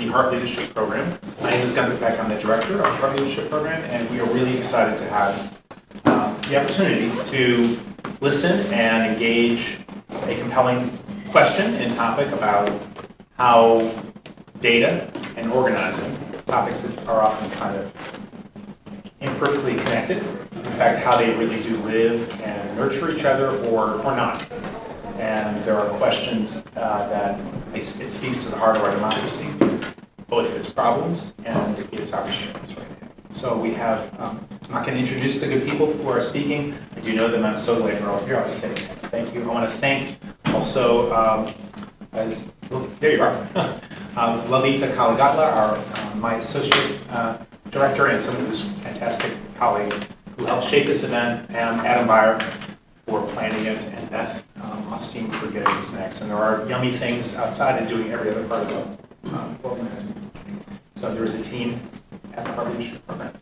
the Hart Leadership Program. My name is Karthik Balasubramanian. I'm the director of the Hart Leadership Program, and we are really excited to have the opportunity to listen and engage a compelling question and topic about how data and organizing, topics that are often kind of imperfectly connected, in fact, how they really do live and nurture each other or not. And there are questions that it speaks to the heart of our democracy, both its problems and its opportunities right now. So we have, I'm not going to introduce the good people who are speaking. I do know them. I'm so glad you're all here. I'll say thank you. I want to thank also, there you are, Lalita Kalagatla, my associate director and someone who's a fantastic colleague who helped shape this event, and Adam Beyer for planning it, and Beth Austin for getting the snacks. And there are yummy things outside and doing every other part of the organizing. So there is a team at the Hart Leadership Program.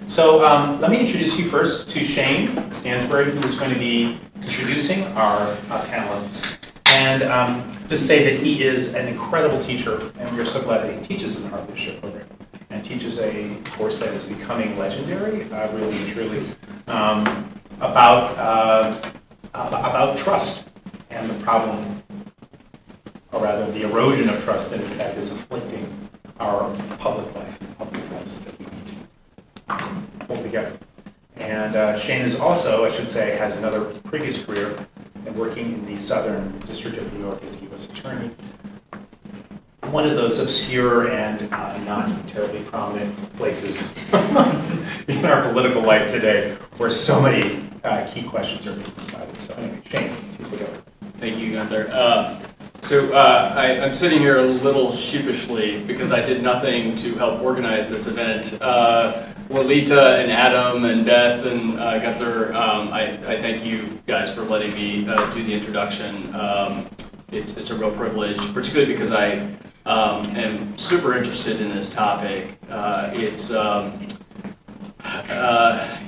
So let me introduce you first to Shane Stansbury, who is going to be introducing our panelists. And just say that he is an incredible teacher, and we're so glad that he teaches in the Hart Leadership Program and teaches a course that is becoming legendary, really and truly, about trust and the problem, or rather the erosion of trust that in fact is afflicting our public life and public lives that we need to hold together. And Shane is also, I should say, has another previous career and working in the Southern District of New York as U.S. Attorney. One of those obscure and not terribly prominent places in our political life today where so many key questions are being decided. So anyway, Shane, take it over. Thank you, Gunther. I'm sitting here a little sheepishly because I did nothing to help organize this event. Lalita and Adam and Beth and Gunther, I thank you guys for letting me do the introduction. It's a real privilege, particularly because I am super interested in this topic.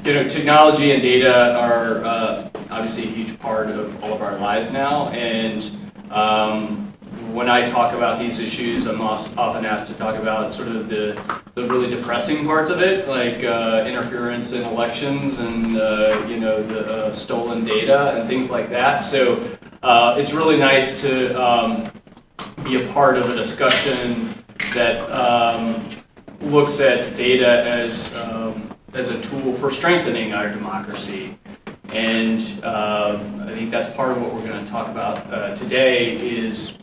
Technology and data are obviously a huge part of all of our lives now, and when I talk about these issues, I'm often asked to talk about sort of the really depressing parts of it, like interference in elections and the stolen data and things like that. So it's really nice to be a part of a discussion that looks at data as a tool for strengthening our democracy. And I think that's part of what we're going to talk about today is,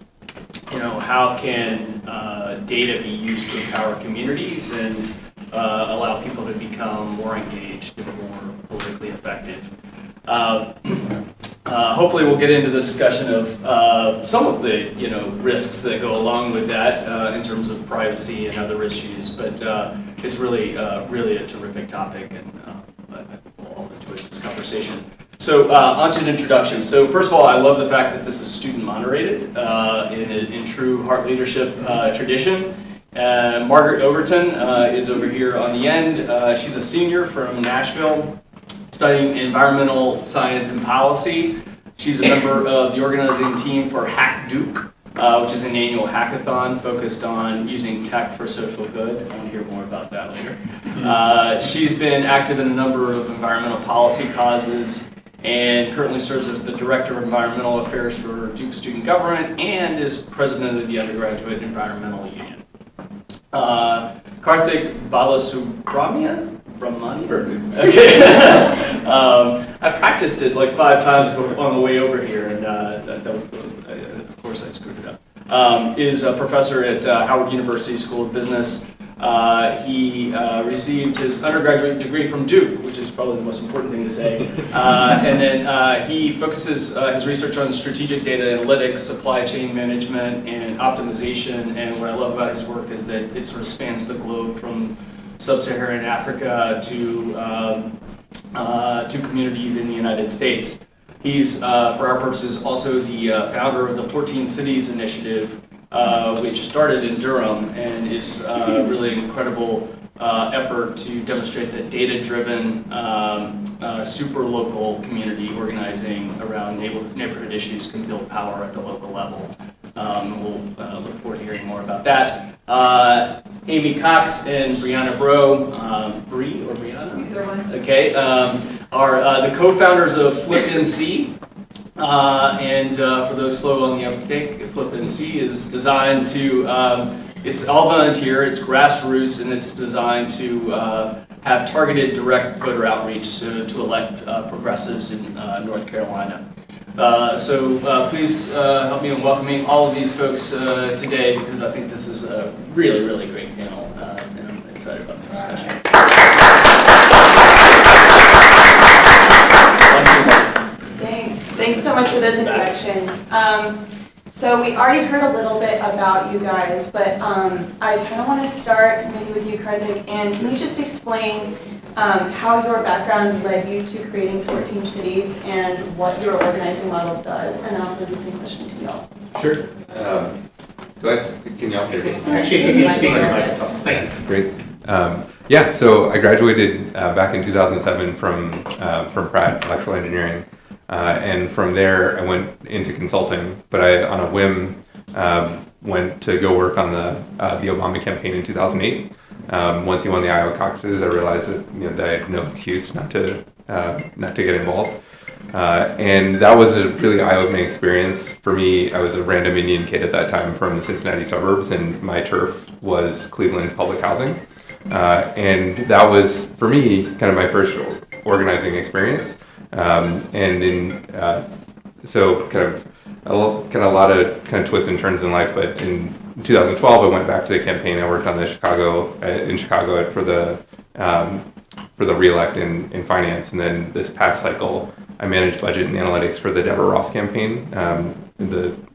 how can data be used to empower communities and allow people to become more engaged and more politically effective. Hopefully we'll get into the discussion of some of the risks that go along with that in terms of privacy and other issues, but it's really a terrific topic, and I think we'll all enjoy this conversation. So on to an introduction. So first of all, I love the fact that this is student moderated in true Hart Leadership tradition. Margaret Overton is over here on the end. She's a senior from Nashville, studying environmental science and policy. She's a member of the organizing team for Hack Duke, which is an annual hackathon focused on using tech for social good. I want to hear more about that later. She's been active in a number of environmental policy causes and currently serves as the Director of Environmental Affairs for Duke Student Government and is President of the Undergraduate Environmental Union. Karthik Balasubramanian Okay. I practiced it like 5 times on the way over here, and that was of course I screwed it up. Is a professor at Howard University School of Business. He received his undergraduate degree from Duke, which is probably the most important thing to say. And then he focuses his research on strategic data analytics, supply chain management, and optimization. And what I love about his work is that it sort of spans the globe from sub-Saharan Africa to communities in the United States. He's, for our purposes, also the founder of the 14 Cities Initiative, which started in Durham and is really an incredible effort to demonstrate that data-driven, super local community organizing around neighborhood issues can build power at the local level. We'll look forward to hearing more about that. Amy Cox and Briana Brough, Bree or Briana? Either one. Okay, are the co-founders of Flippancy. And for those slow on the uptake, Flippancy is designed to, it's all volunteer, it's grassroots, and it's designed to have targeted direct voter outreach to elect progressives in North Carolina. So please help me in welcoming all of these folks today, because I think this is a really, really great panel, and I'm excited about the discussion. Thanks so much for those introductions. So we already heard a little bit about you guys, but I kind of want to start maybe with you, Karthik, and can you just explain how your background led you to creating 14 cities and what your organizing model does, and then I'll pose the same question to y'all. Sure. Can y'all hear me? Actually, if you speak on the microphone. Thank you. Great. Yeah, so I graduated back in 2007 from Pratt, electrical engineering. And from there, I went into consulting, but I, on a whim, went to go work on the Obama campaign in 2008. Once he won the Iowa caucuses, I realized that, that I had no excuse not to get involved. And that was a really eye-opening experience for me. I was a random Indian kid at that time from the Cincinnati suburbs, and my turf was Cleveland's public housing. And that was, for me, kind of my first organizing experience. So kind of a lot of twists and turns in life. But in 2012, I went back to the campaign. I worked on in Chicago for the re-elect in finance, and then this past cycle, I managed budget and analytics for the Deborah Ross campaign.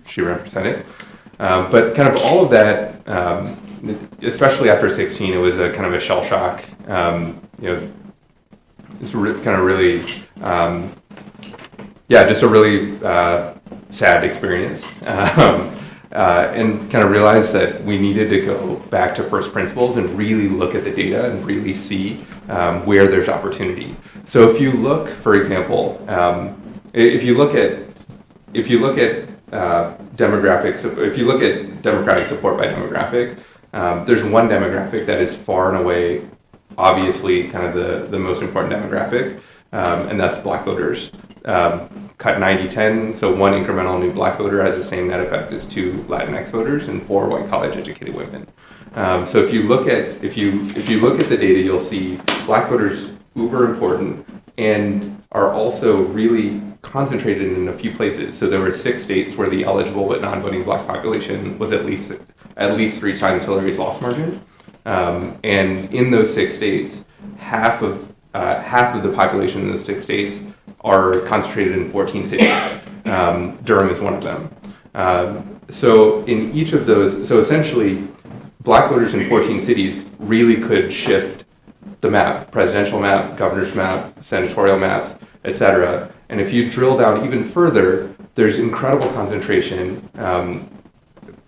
She ran for Senate. But kind of all of that, especially after 16, it was a kind of a shell shock. It's kind of really, just a really sad experience. And kind of realized that we needed to go back to first principles and really look at the data and really see where there's opportunity. So if you look, for example, if you look at demographics, if you look at Democratic support by demographic, there's one demographic that is far and away obviously kind of the most important demographic, and that's Black voters. Cut 90-10, so one incremental new Black voter has the same net effect as 2 Latinx voters and 4 white college-educated women. So if you look at the data, you'll see Black voters uber important and are also really concentrated in a few places. So there were 6 states where the eligible but non-voting Black population was at least 3 times Hillary's loss margin. And in those 6 states, half of the population in those 6 states are concentrated in 14 cities. Durham is one of them. So in each of those, so essentially, Black voters in 14 cities really could shift the map, presidential map, governor's map, senatorial maps, etc. And if you drill down even further, there's incredible concentration,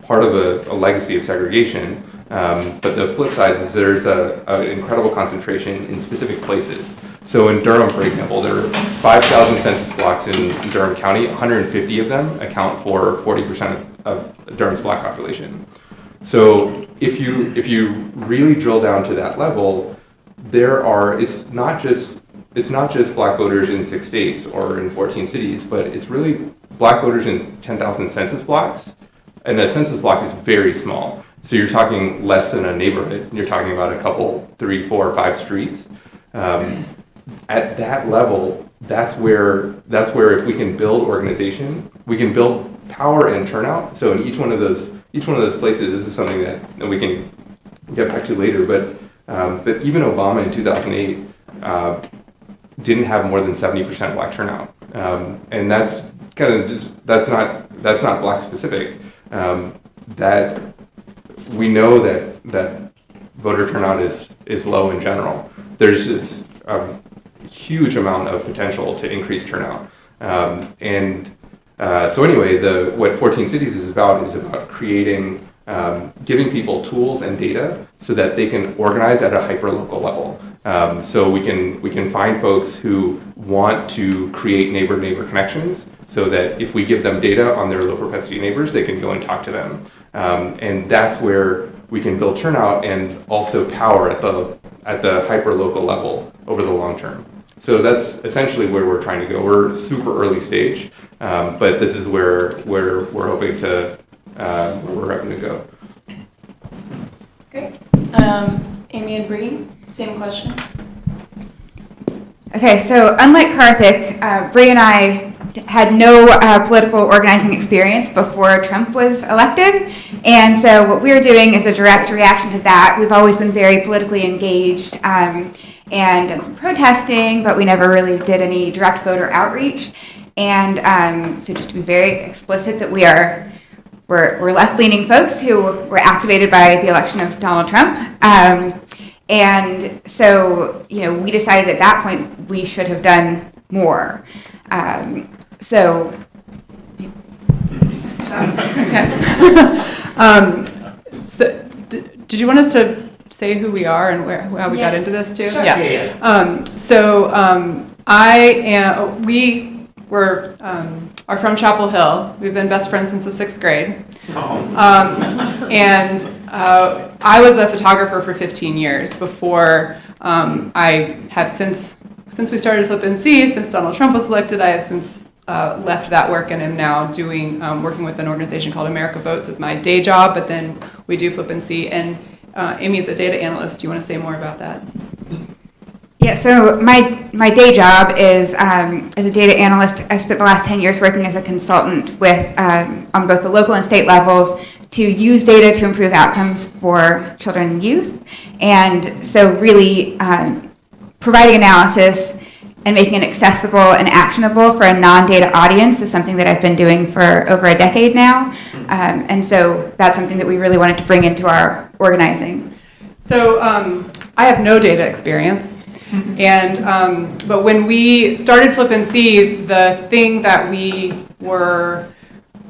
part of a legacy of segregation. But the flip side is there's an incredible concentration in specific places. So in Durham, for example, there are 5,000 census blocks in Durham County. 150 of them account for 40% of Durham's Black population. So if you really drill down to that level, it's not just Black voters in 6 states or in 14 cities, but it's really Black voters in 10,000 census blocks. And a census block is very small. So you're talking less than a neighborhood. You're talking about a couple, 3, 4, 5 streets. At that level, that's where if we can build organization, we can build power and turnout. So in each one of those places, this is something that we can get back to later. But even Obama in 2008 didn't have more than 70% Black turnout, and that's kind of that's not Black specific. That we know that voter turnout is low in general. There's this huge amount of potential to increase turnout. So anyway, what 14 Cities is about creating, giving people tools and data so that they can organize at a hyper-local level. So we can find folks who want to create neighbor-neighbor connections so that if we give them data on their low propensity neighbors, they can go and talk to them. And that's where we can build turnout and also power at the hyper local level over the long term. So that's essentially where we're trying to go. We're super early stage, but this is where we're hoping to go. Great. Amy and Bree, same question. Okay, so unlike Karthik, Bree and I had no political organizing experience before Trump was elected, and so what we're doing is a direct reaction to that. We've always been very politically engaged and done some protesting, but we never really did any direct voter outreach. And so just to be very explicit that we're left-leaning folks who were activated by the election of Donald Trump. And so, we decided at that point we should have done more. So did you want us to say who we are and how we got into this too? Sure. Yeah. We are from Chapel Hill. We've been best friends since the 6th grade. And I was a photographer for 15 years before I have since we started Flippancy, since Donald Trump was elected, I have since left that work and am now working with an organization called America Votes as my day job, but then we do Flippancy. And Amy is a data analyst. Do you want to say more about that? Yeah, so my day job is as a data analyst. I've spent the last 10 years working as a consultant with on both the local and state levels to use data to improve outcomes for children and youth. And so really providing analysis and making it accessible and actionable for a non-data audience is something that I've been doing for over a decade now. And so that's something that we really wanted to bring into our organizing. So I have no data experience. And but when we started Flippancy, the thing that we were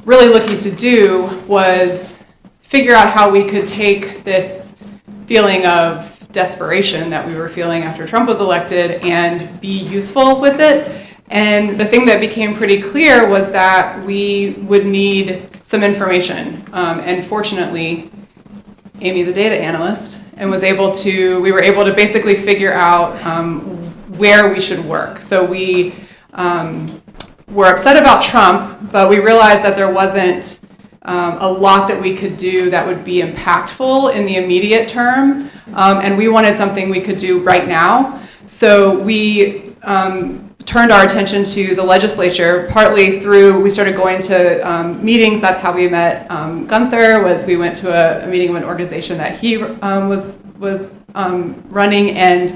really looking to do was figure out how we could take this feeling of desperation that we were feeling after Trump was elected and be useful with it. And the thing that became pretty clear was that we would need some information. And fortunately, Amy's a data analyst and we were able to basically figure out where we should work. So we were upset about Trump, but we realized that there wasn't a lot that we could do that would be impactful in the immediate term. And we wanted something we could do right now. So we turned our attention to the legislature, partly we started going to meetings. That's how we met Gunther, we went to a meeting of an organization that he was running, and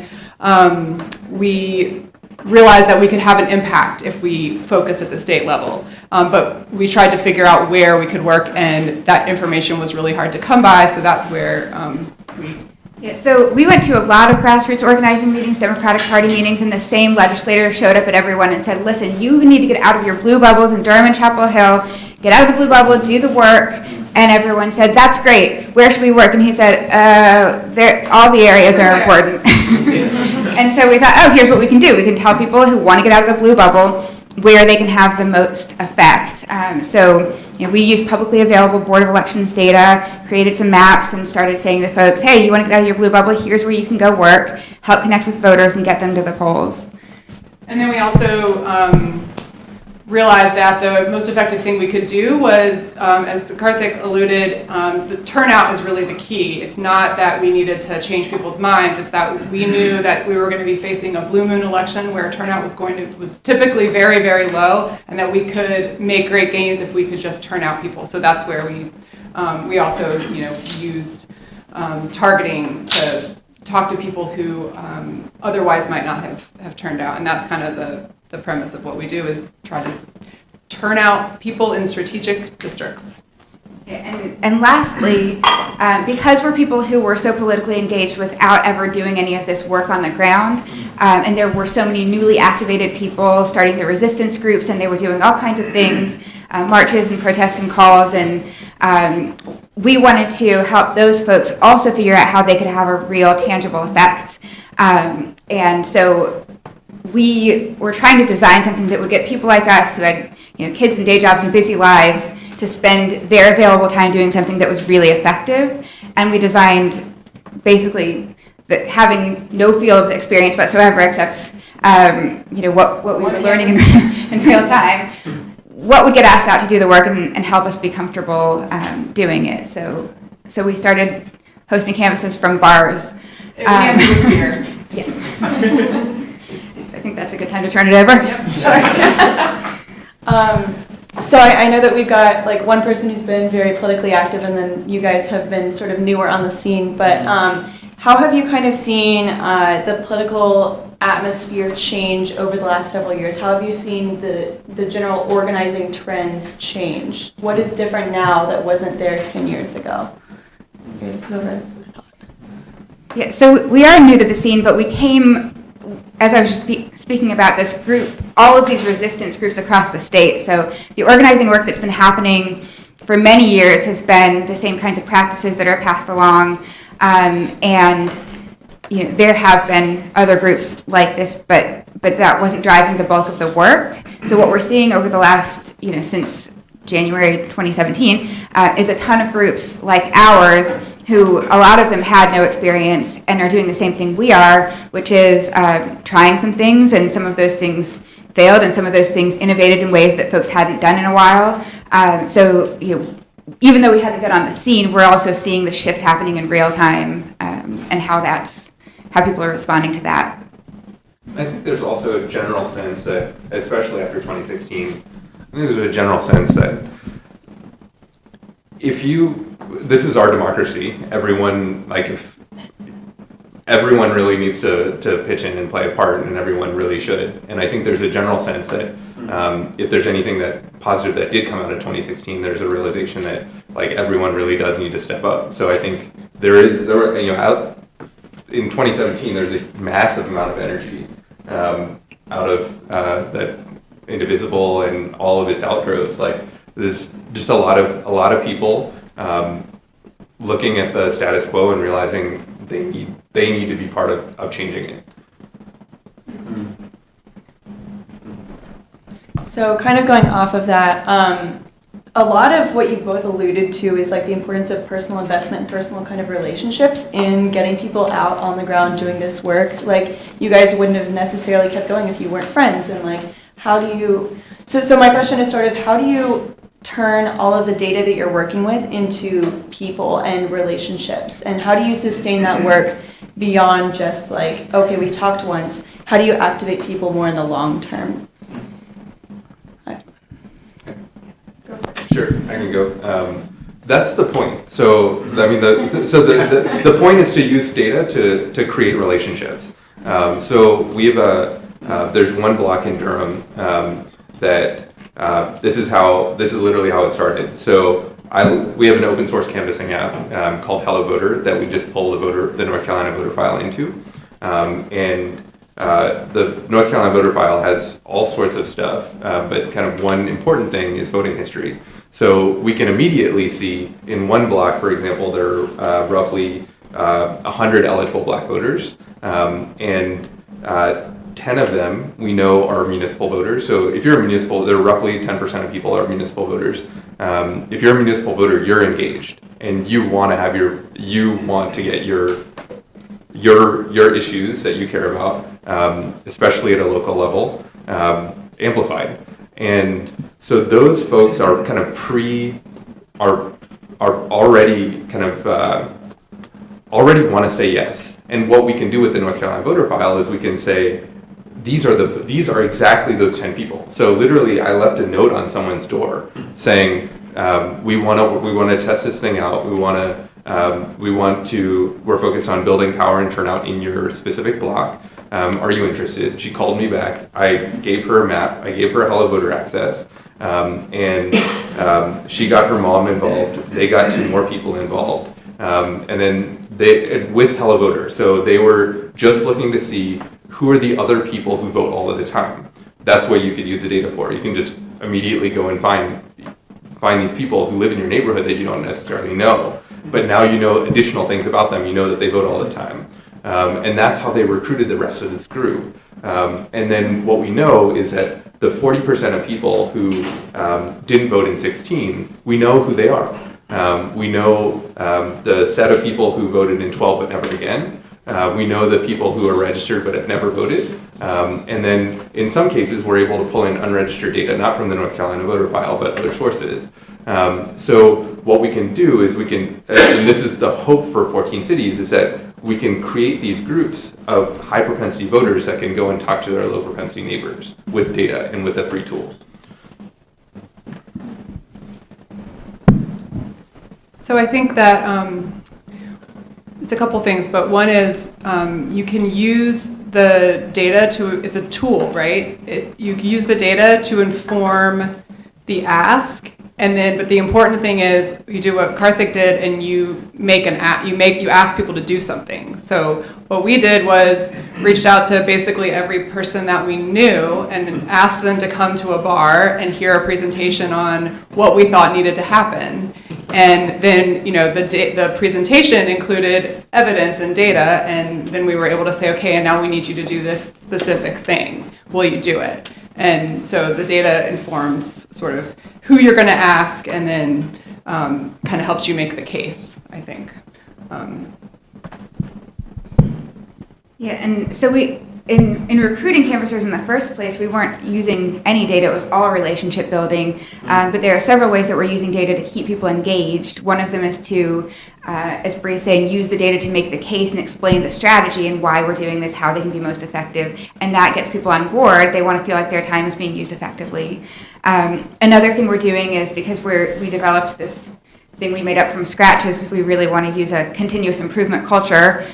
we realized that we could have an impact if we focused at the state level. But we tried to figure out where we could work, and that information was really hard to come by, so that's where Yeah, so we went to a lot of grassroots organizing meetings, Democratic Party meetings, and the same legislator showed up at everyone and said, listen, you need to get out of your blue bubbles in Durham and Chapel Hill, get out of the blue bubble, do the work. And everyone said, that's great, where should we work? And he said, all the areas are important. And so we thought, here's what we can do. We can tell people who want to get out of the blue bubble where they can have the most effect. So we used publicly available Board of Elections data, created some maps, and started saying to folks, hey, you want to get out of your blue bubble? Here's where you can go work, help connect with voters, and get them to the polls. And then we also realized that the most effective thing we could do was, as Karthik alluded, the turnout is really the key. It's not that we needed to change people's minds, it's that we knew that we were going to be facing a blue moon election where turnout was typically very, very low, and that we could make great gains if we could just turn out people. So that's where we also used targeting to talk to people who otherwise might not have turned out, and that's kind of the premise of what we do, is try to turn out people in strategic districts. And lastly, because we're people who were so politically engaged without ever doing any of this work on the ground, and there were so many newly activated people starting the resistance groups, and they were doing all kinds of things, marches and protests and calls, and we wanted to help those folks also figure out how they could have a real tangible effect. And so we were trying to design something that would get people like us who had kids and day jobs and busy lives to spend their available time doing something that was really effective. and we designed basically having no field experience whatsoever except what we were learning in real time. What would get asked out to do the work and help us be comfortable doing it. So we started hosting canvases from bars. Here. Yeah. I think that's a good time to turn it over. Yep. Sure. So I know that we've got like one person who's been very politically active, and then you guys have been sort of newer on the scene. But how have you kind of seen the political atmosphere change over the last several years? How have you seen the general organizing trends change? What is different now that wasn't there 10 years ago? Yeah, so we are new to the scene, but we came, as I was speaking about this group, all of these resistance groups across the state. So the organizing work that's been happening for many years has been the same kinds of practices that are passed along, and there have been other groups like this, but that wasn't driving the bulk of the work. So what we're seeing over the last, since January 2017, is a ton of groups like ours who a lot of them had no experience and are doing the same thing we are, which is trying some things, and some of those things failed, and some of those things innovated in ways that folks hadn't done in a while. So even though we hadn't been on the scene, we're also seeing the shift happening in real time, and how people are responding to that. I think there's also a general sense that, especially after 2016, I think there's a general sense that this is our democracy. Everyone really needs to pitch in and play a part, and everyone really should. And I think there's a general sense that if there's anything that positive that did come out of 2016, there's a realization that everyone really does need to step up. So I think in 2017, there's a massive amount of energy out of that Indivisible and all of its outgrowths. There's just a lot of people looking at the status quo and realizing they need to be part of changing it. So kind of going off of that, a lot of what you've both alluded to is the importance of personal investment and personal kind of relationships in getting people out on the ground doing this work. You guys wouldn't have necessarily kept going if you weren't friends, and how do you, so my question is sort of, how do you turn all of the data that you're working with into people and relationships, and how do you sustain that work beyond just okay, we talked once? How do you activate people more in the long term? Sure, I can go. That's the point. So I mean, the point is to use data to create relationships. So we have there's one block in Durham that this is literally how it started. So we have an open source canvassing app called Hello Voter that we just pull the North Carolina voter file into, and the North Carolina voter file has all sorts of stuff, but kind of one important thing is voting history. So we can immediately see in one block, for example, there are roughly 100 eligible black voters, and 10 of them we know are municipal voters. So if you're a municipal, there are roughly 10% of people are municipal voters. If you're a municipal voter, you're engaged, and you want to get your issues that you care about, especially at a local level, amplified. And so those folks are kind of are already kind of already want to say yes. And what we can do with the North Carolina voter file is we can say, these are exactly those 10 people. So literally, I left a note on someone's door saying, we want to test this thing out. We're focused on building power and turnout in your specific block. Are you interested? She called me back. I gave her a map. I gave her Hello Voter access. And she got her mom involved. They got 2 more people involved. And then with Hello Voter. So they were just looking to see who are the other people who vote all of the time. That's what you could use the data for. You can just immediately go and find these people who live in your neighborhood that you don't necessarily know. But now you know additional things about them. You know that they vote all the time. And that's how they recruited the rest of this group. And then what we know is that the 40% of people who didn't vote in 16, we know who they are. We know the set of people who voted in 12 but never again. We know the people who are registered but have never voted. And then in some cases, we're able to pull in unregistered data, not from the North Carolina voter file, but other sources. So what we can do is we can, and this is the hope for 14 cities, is that we can create these groups of high propensity voters that can go and talk to their low propensity neighbors with data and with a free tool. So I think that there's a couple things, but one is you can use the data to, it's a tool, right? You use the data to inform the ask, and then, but the important thing is you do what Karthik did, and you make you ask people to do something. So what we did was reached out to basically every person that we knew and asked them to come to a bar and hear a presentation on what we thought needed to happen. And then, the presentation included evidence and data, and then we were able to say, okay, and now we need you to do this specific thing. Will you do it? And so the data informs sort of who you're going to ask, and then kind of helps you make the case, I think. Yeah, and so in recruiting canvassers in the first place, we weren't using any data. It was all relationship building. But there are several ways that we're using data to keep people engaged. One of them is to, as Bria's saying, use the data to make the case and explain the strategy and why we're doing this, how they can be most effective. And that gets people on board. They want to feel like their time is being used effectively. Another thing we're doing is, because we developed this thing we made up from scratch, is we really want to use a continuous improvement culture.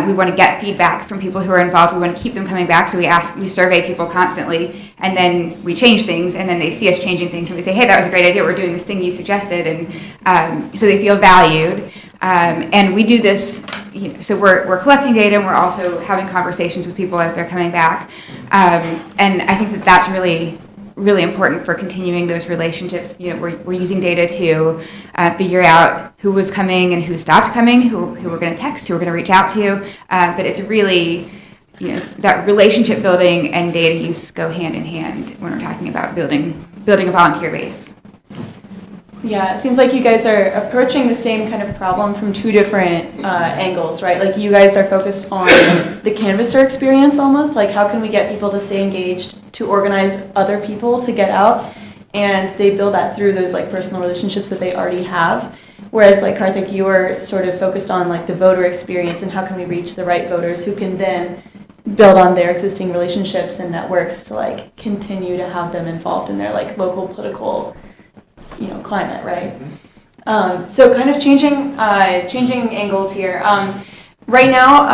We want to get feedback from people who are involved. We want to keep them coming back, so we survey people constantly, and then we change things, and then they see us changing things, and we say, hey, that was a great idea, we're doing this thing you suggested, and so they feel valued. And we do this, so we're collecting data, and we're also having conversations with people as they're coming back. And I think that's really important for continuing those relationships. We're using data to figure out who was coming and who stopped coming, who we're going to text, who we're going to reach out to. But it's really, that relationship building and data use go hand in hand when we're talking about building a volunteer base. Yeah, it seems like you guys are approaching the same kind of problem from two different angles, right? Like, you guys are focused on the canvasser experience almost, like how can we get people to stay engaged, to organize other people to get out, and they build that through those like personal relationships that they already have. Whereas like Karthik, you were sort of focused on like the voter experience and how can we reach the right voters who can then build on their existing relationships and networks to like continue to have them involved in their like local political climate, right? So kind of changing angles here. Right now,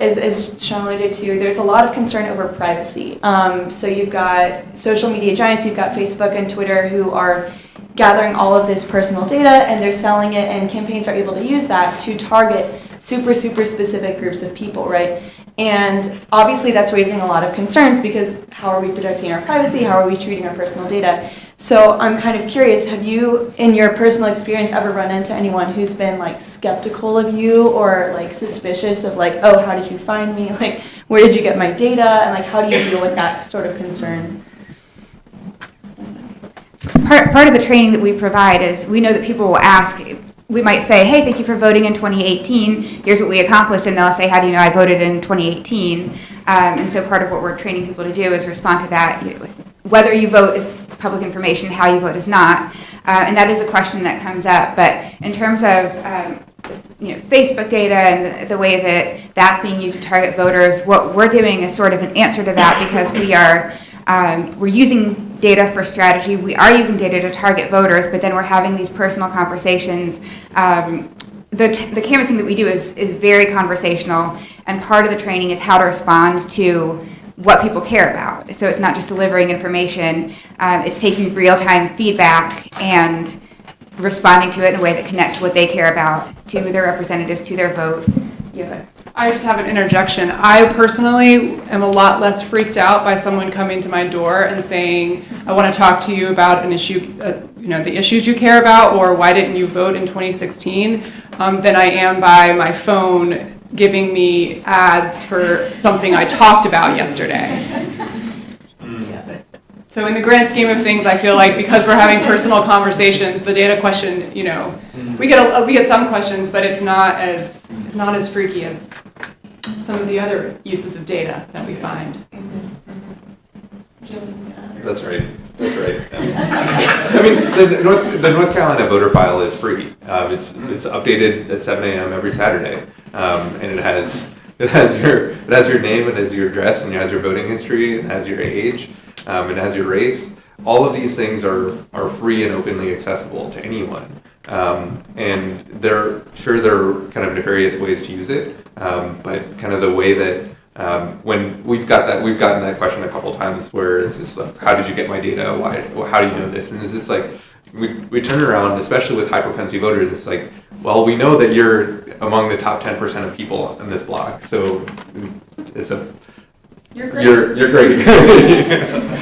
as Sean alluded to, there's a lot of concern over privacy. So you've got social media giants, you've got Facebook and Twitter who are gathering all of this personal data and they're selling it, and campaigns are able to use that to target super specific groups of people, right? And obviously that's raising a lot of concerns, because how are we protecting our privacy? How are we treating our personal data? So I'm kind of curious, have you, in your personal experience, ever run into anyone who's been like skeptical of you or like suspicious of like, oh, how did you find me? Like, where did you get my data? And like, how do you deal with that sort of concern? Part of the training that we provide is, we know that people will ask, we might say, hey, thank you for voting in 2018. Here's what we accomplished. And they'll say, how do you know I voted in 2018? And so part of what we're training people to do is respond to that. Whether you vote is public information, how you vote is not. And that is a question that comes up. But in terms of Facebook data and the way that that's being used to target voters, what we're doing is sort of an answer to that, because we're using data for strategy. We are using data to target voters, but then we're having these personal conversations. The canvassing that we do is very conversational, and part of the training is how to respond to what people care about. So it's not just delivering information, it's taking real-time feedback and responding to it in a way that connects to what they care about, to their representatives, to their vote. I just have an interjection. I personally am a lot less freaked out by someone coming to my door and saying, I want to talk to you about an issue, the issues you care about, or why didn't you vote in 2016, than I am by my phone giving me ads for something I talked about yesterday. So in the grand scheme of things, I feel like because we're having personal conversations, the data question, we get some questions, but it's not as freaky as some of the other uses of data that we find. That's right. That's right. I mean, the North Carolina voter file is free. It's updated at 7 a.m. every Saturday, and it has your name, it has your address, and it has your voting history, it has your age, it has your race. All of these things are free and openly accessible to anyone. And there are kind of nefarious ways to use it, but kind of the way that when we've gotten that question a couple times where it's just like, how did you get my data? How do you know this? And it's just like, we turn around, especially with high propensity voters, it's like, well, we know that you're among the top 10% of people in this block. So you're great. You're great.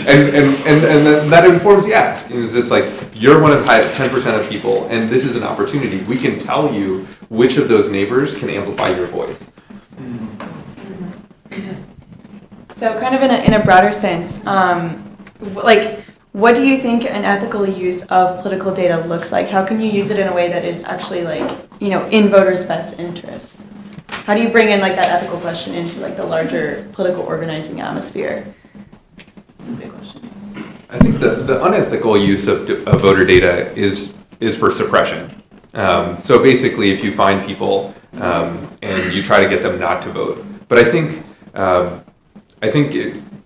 and that informs the ask. It's just like, you're one of the 10% of people, and this is an opportunity. We can tell you which of those neighbors can amplify your voice. So kind of in a broader sense, what do you think an ethical use of political data looks like? How can you use it in a way that is actually in voters' best interests? How do you bring in that ethical question into the larger political organizing atmosphere? It's a big question. I think the unethical use of voter data is for suppression. So basically, if you find people and you try to get them not to vote, but I think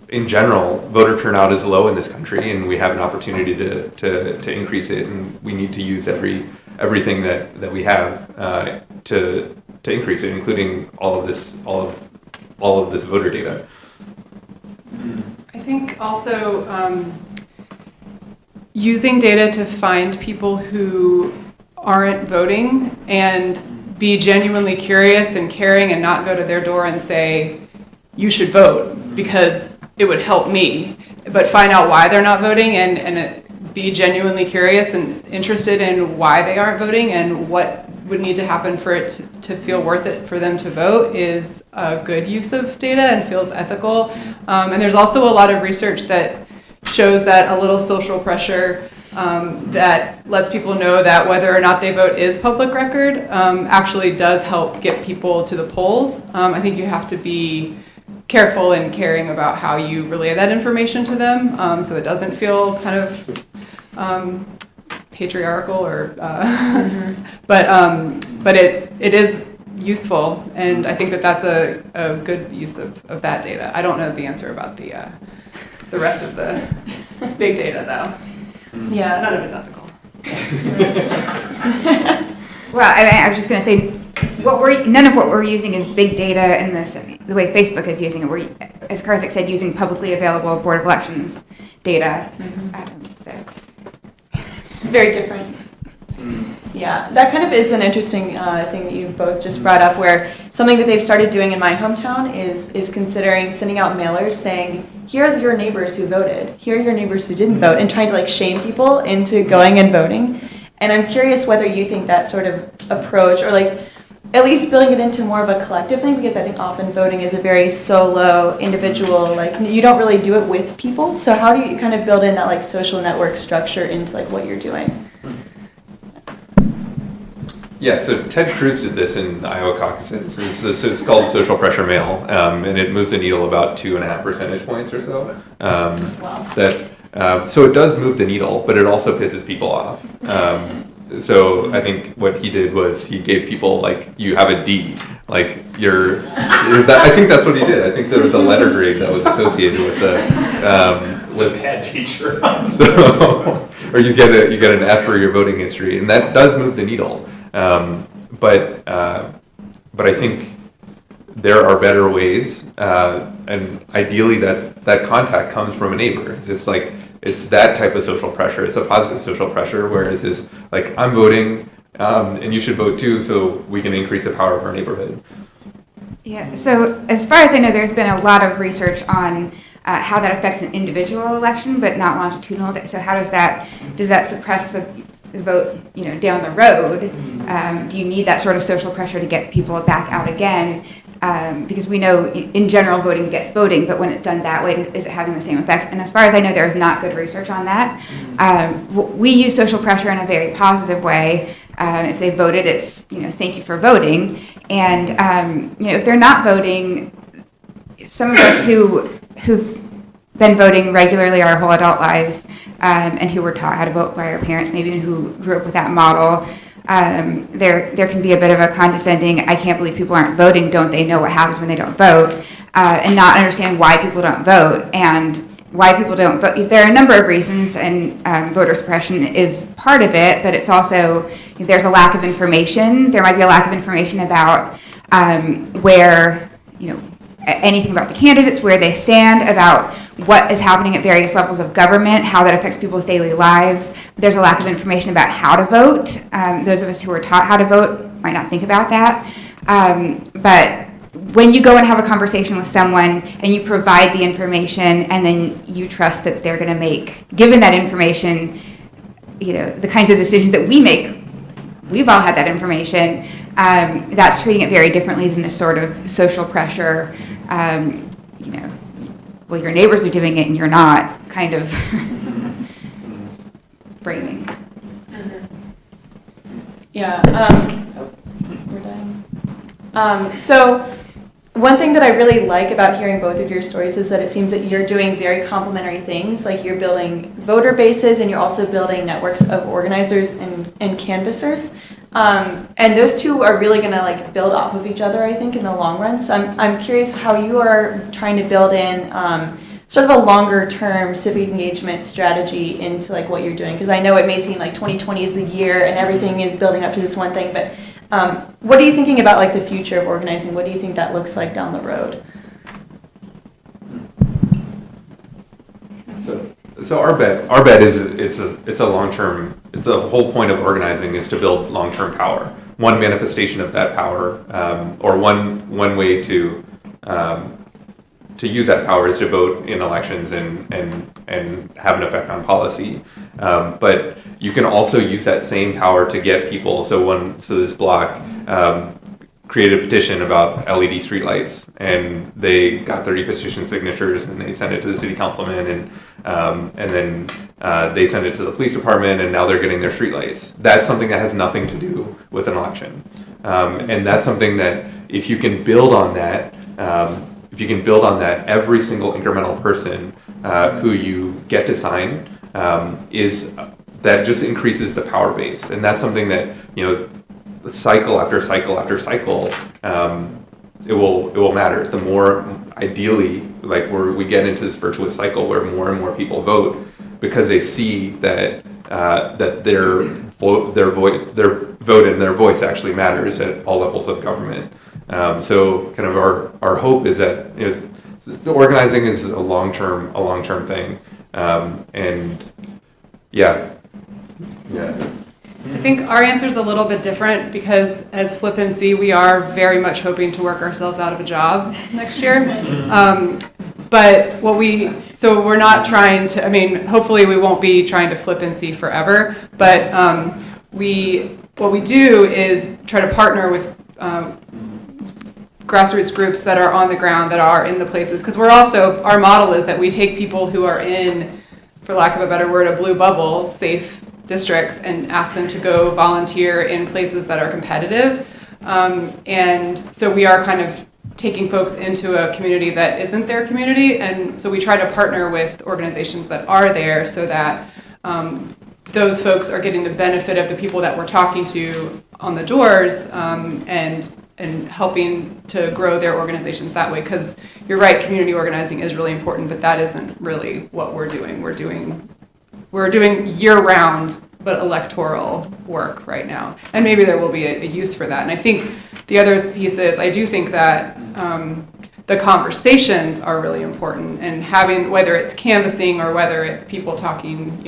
in general, voter turnout is low in this country, and we have an opportunity to increase it, and we need to use everything that we have to increase it, including all of this voter data. I think also using data to find people who aren't voting and be genuinely curious and caring and not go to their door and say, you should vote because it would help me, but find out why they're not voting and be genuinely curious and interested in why they aren't voting and what would need to happen for it to feel worth it for them to vote is a good use of data and feels ethical. And there's also a lot of research that shows that a little social pressure that lets people know that whether or not they vote is public record actually does help get people to the polls. I think you have to be careful and caring about how you relay that information to them so it doesn't feel kind of patriarchal or but it is useful, and I think that's a good use of that data. I don't know the answer about the rest of the big data though. Yeah, none of it's ethical. Well, I was just going to say, none of what we're using is big data in the way Facebook is using it. We're, as Karthik said, using publicly available Board of Elections data. So. It's very different. Yeah, that kind of is an interesting thing that you both just brought up, where something that they've started doing in my hometown is considering sending out mailers saying, here are your neighbors who voted, here are your neighbors who didn't vote, and trying to shame people into going and voting. And I'm curious whether you think that sort of approach, or at least building it into more of a collective thing, because I think often voting is a very solo, individual, you don't really do it with people. So how do you kind of build in that social network structure into what you're doing? Yeah, so Ted Cruz did this in the Iowa caucuses. It's called social pressure mail, and it moves the needle about 2.5 percentage points or so. Wow. So it does move the needle, but it also pisses people off. So I think what he did was he gave people you have a D, I think that's what he did. I think there was a letter grade that was associated with with head teacher. Or you get an F for your voting history, and that does move the needle. But I think there are better ways, and ideally that contact comes from a neighbor. It's just it's that type of social pressure. It's a positive social pressure, whereas it's I'm voting, and you should vote too, so we can increase the power of our neighborhood. Yeah, so as far as I know, there's been a lot of research on how that affects an individual election, but not longitudinal. So how does that suppress the vote, down the road? Do you need that sort of social pressure to get people back out again? because we know in general voting gets voting, but when it's done that way, is it having the same effect? And as far as I know, there is not good research on that. We use social pressure in a very positive way. If they voted, it's, thank you for voting. And, if they're not voting, some of us who've been voting regularly our whole adult lives, and who were taught how to vote by our parents, maybe even who grew up with that model, there can be a bit of a condescending, I can't believe people aren't voting, don't they know what happens when they don't vote, and not understand why people don't vote. And why people don't vote, there are a number of reasons, and voter suppression is part of it, but it's also, there's a lack of information. There might be a lack of information about where, anything about the candidates, where they stand, about what is happening at various levels of government, how that affects people's daily lives. There's a lack of information about how to vote. Those of us who are taught how to vote might not think about that. But when you go and have a conversation with someone and you provide the information and then you trust that they're going to make, given that information, the kinds of decisions that we make, we've all had that information, that's treating it very differently than this sort of social pressure, well, your neighbors are doing it and you're not, kind of framing. Yeah, we're done. So one thing that I really like about hearing both of your stories is that it seems that you're doing very complementary things, like you're building voter bases and you're also building networks of organizers and canvassers. And those two are really going to build off of each other, I think, in the long run. So I'm curious how you are trying to build in sort of a longer term civic engagement strategy into what you're doing, because I know it may seem like 2020 is the year and everything is building up to this one thing, but what are you thinking about the future of organizing? What do you think that looks like down the road? So our bet is it's a long-term, it's a whole point of organizing is to build long-term power. One manifestation of that power, or one way to use that power is to vote in elections and have an effect on policy. But you can also use that same power to get people. So this block created a petition about LED streetlights, and they got 30 petition signatures, and they sent it to the city councilman, and then they sent it to the police department, and now they're getting their streetlights. That's something that has nothing to do with an election, and that's something that if you can build on that, every single incremental person who you get to sign that just increases the power base, and that's something that cycle after cycle after cycle, it will matter. The more, ideally, where we get into this virtuous cycle where more and more people vote because they see that their vote and their voice actually matters at all levels of government. So kind of our hope is that the organizing is a long-term thing, and yeah. I think our answer is a little bit different because as Flippancy, we are very much hoping to work ourselves out of a job next year. But so we're not trying to, hopefully we won't be trying to Flippancy forever, but what we do is try to partner with grassroots groups that are on the ground, that are in the places, because our model is that we take people who are in, for lack of a better word, a blue bubble, safe districts, and ask them to go volunteer in places that are competitive. And so we are kind of taking folks into a community that isn't their community, and so we try to partner with organizations that are there so that those folks are getting the benefit of the people that we're talking to on the doors, and helping to grow their organizations that way. Because you're right, community organizing is really important, but that isn't really what we're doing. We're doing year-round but electoral work right now, and maybe there will be a use for that. And I think the other piece is I do think that the conversations are really important, and having, whether it's canvassing or whether it's people talking,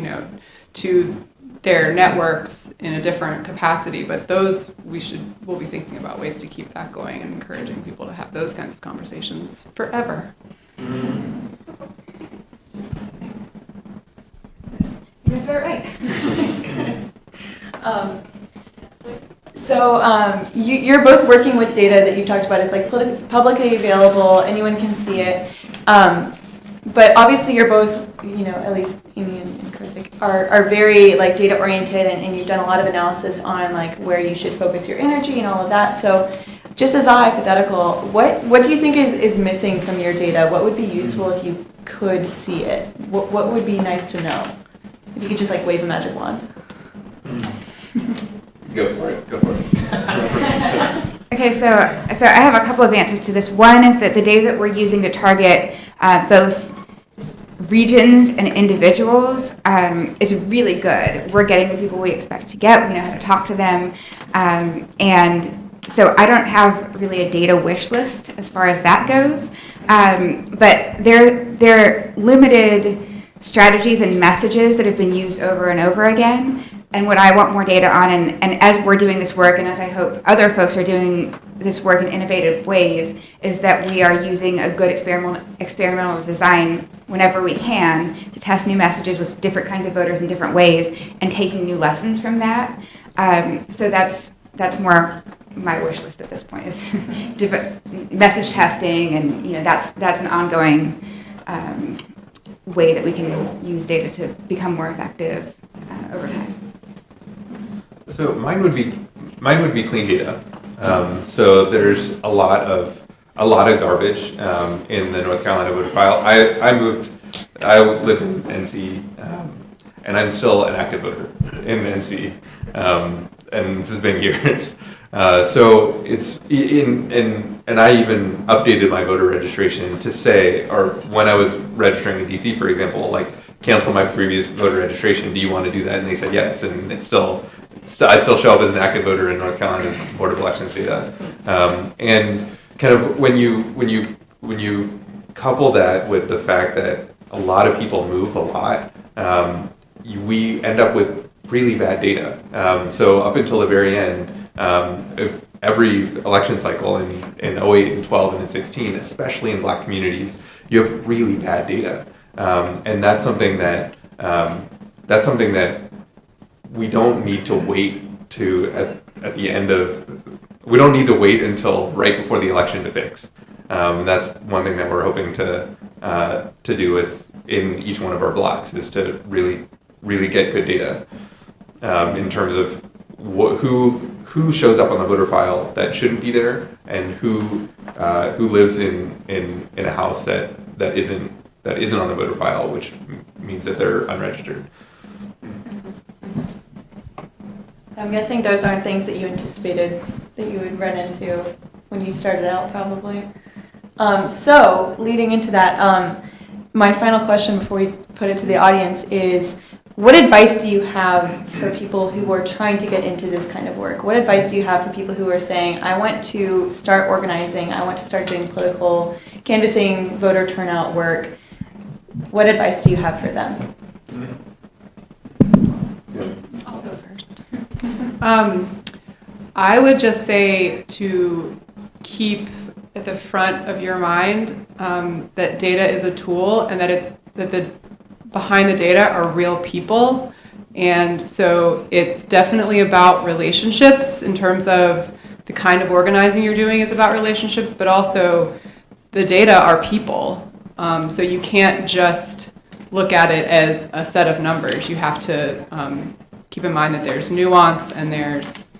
to their networks in a different capacity, but those we'll be thinking about ways to keep that going and encouraging people to have those kinds of conversations forever. That's right. So So you're both working with data that you talked about. It's like publicly available. Anyone can see it. But obviously you're both, at least Amy and Karthik are very like data oriented, and you've done a lot of analysis on like where you should focus your energy and all of that. So just as a hypothetical, what do you think is missing from your data? What would be useful if you could see it? What would be nice to know? If you could just like wave a magic wand. Go for it. Okay, so I have a couple of answers to this. One is that the data that we're using to target both regions and individuals is really good. We're getting the people we expect to get. We know how to talk to them. And so I don't have really a data wish list as far as that goes. But they're limited strategies and messages that have been used over and over again. And what I want more data on, and as we're doing this work, and as I hope other folks are doing this work in innovative ways, is that we are using a good experimental design whenever we can to test new messages with different kinds of voters in different ways, and taking new lessons from that. So that's more my wish list at this point, is message testing, and that's an ongoing way that we can use data to become more effective over time. So mine would be clean data. So there's a lot of garbage in the North Carolina voter file. I lived in NC, and I'm still an active voter in NC, and this has been years. So it's and I even updated my voter registration to say, or when I was registering in DC, for example, like cancel my previous voter registration. Do you want to do that? And they said yes, and it's I still show up as an active voter in North Carolina's Board of Elections data. And kind of when you couple that with the fact that a lot of people move a lot, we end up with really bad data. So up until the very end, of every election cycle in 08 and 12 and in 16, especially in Black communities, you have really bad data. And that's something that we don't need to wait at the end of. We don't need to wait until right before the election to fix. That's one thing that we're hoping to do in each one of our blocks, is to really get good data in terms of who shows up on the voter file that shouldn't be there, and who lives in a house that isn't on the voter file, which means that they're unregistered. I'm guessing those aren't things that you anticipated that you would run into when you started out, probably. So leading into that, my final question before we put it to the audience is, what advice do you have for people who are trying to get into this kind of work? What advice do you have for people who are saying, I want to start organizing, I want to start doing political canvassing, voter turnout work? What advice do you have for them? I'll go first. I would just say to keep at the front of your mind that data is a tool, and that behind the data are real people. And so it's definitely about relationships, in terms of the kind of organizing you're doing is about relationships, but also the data are people. So you can't just look at it as a set of numbers. You have to keep in mind that there's nuance, and there's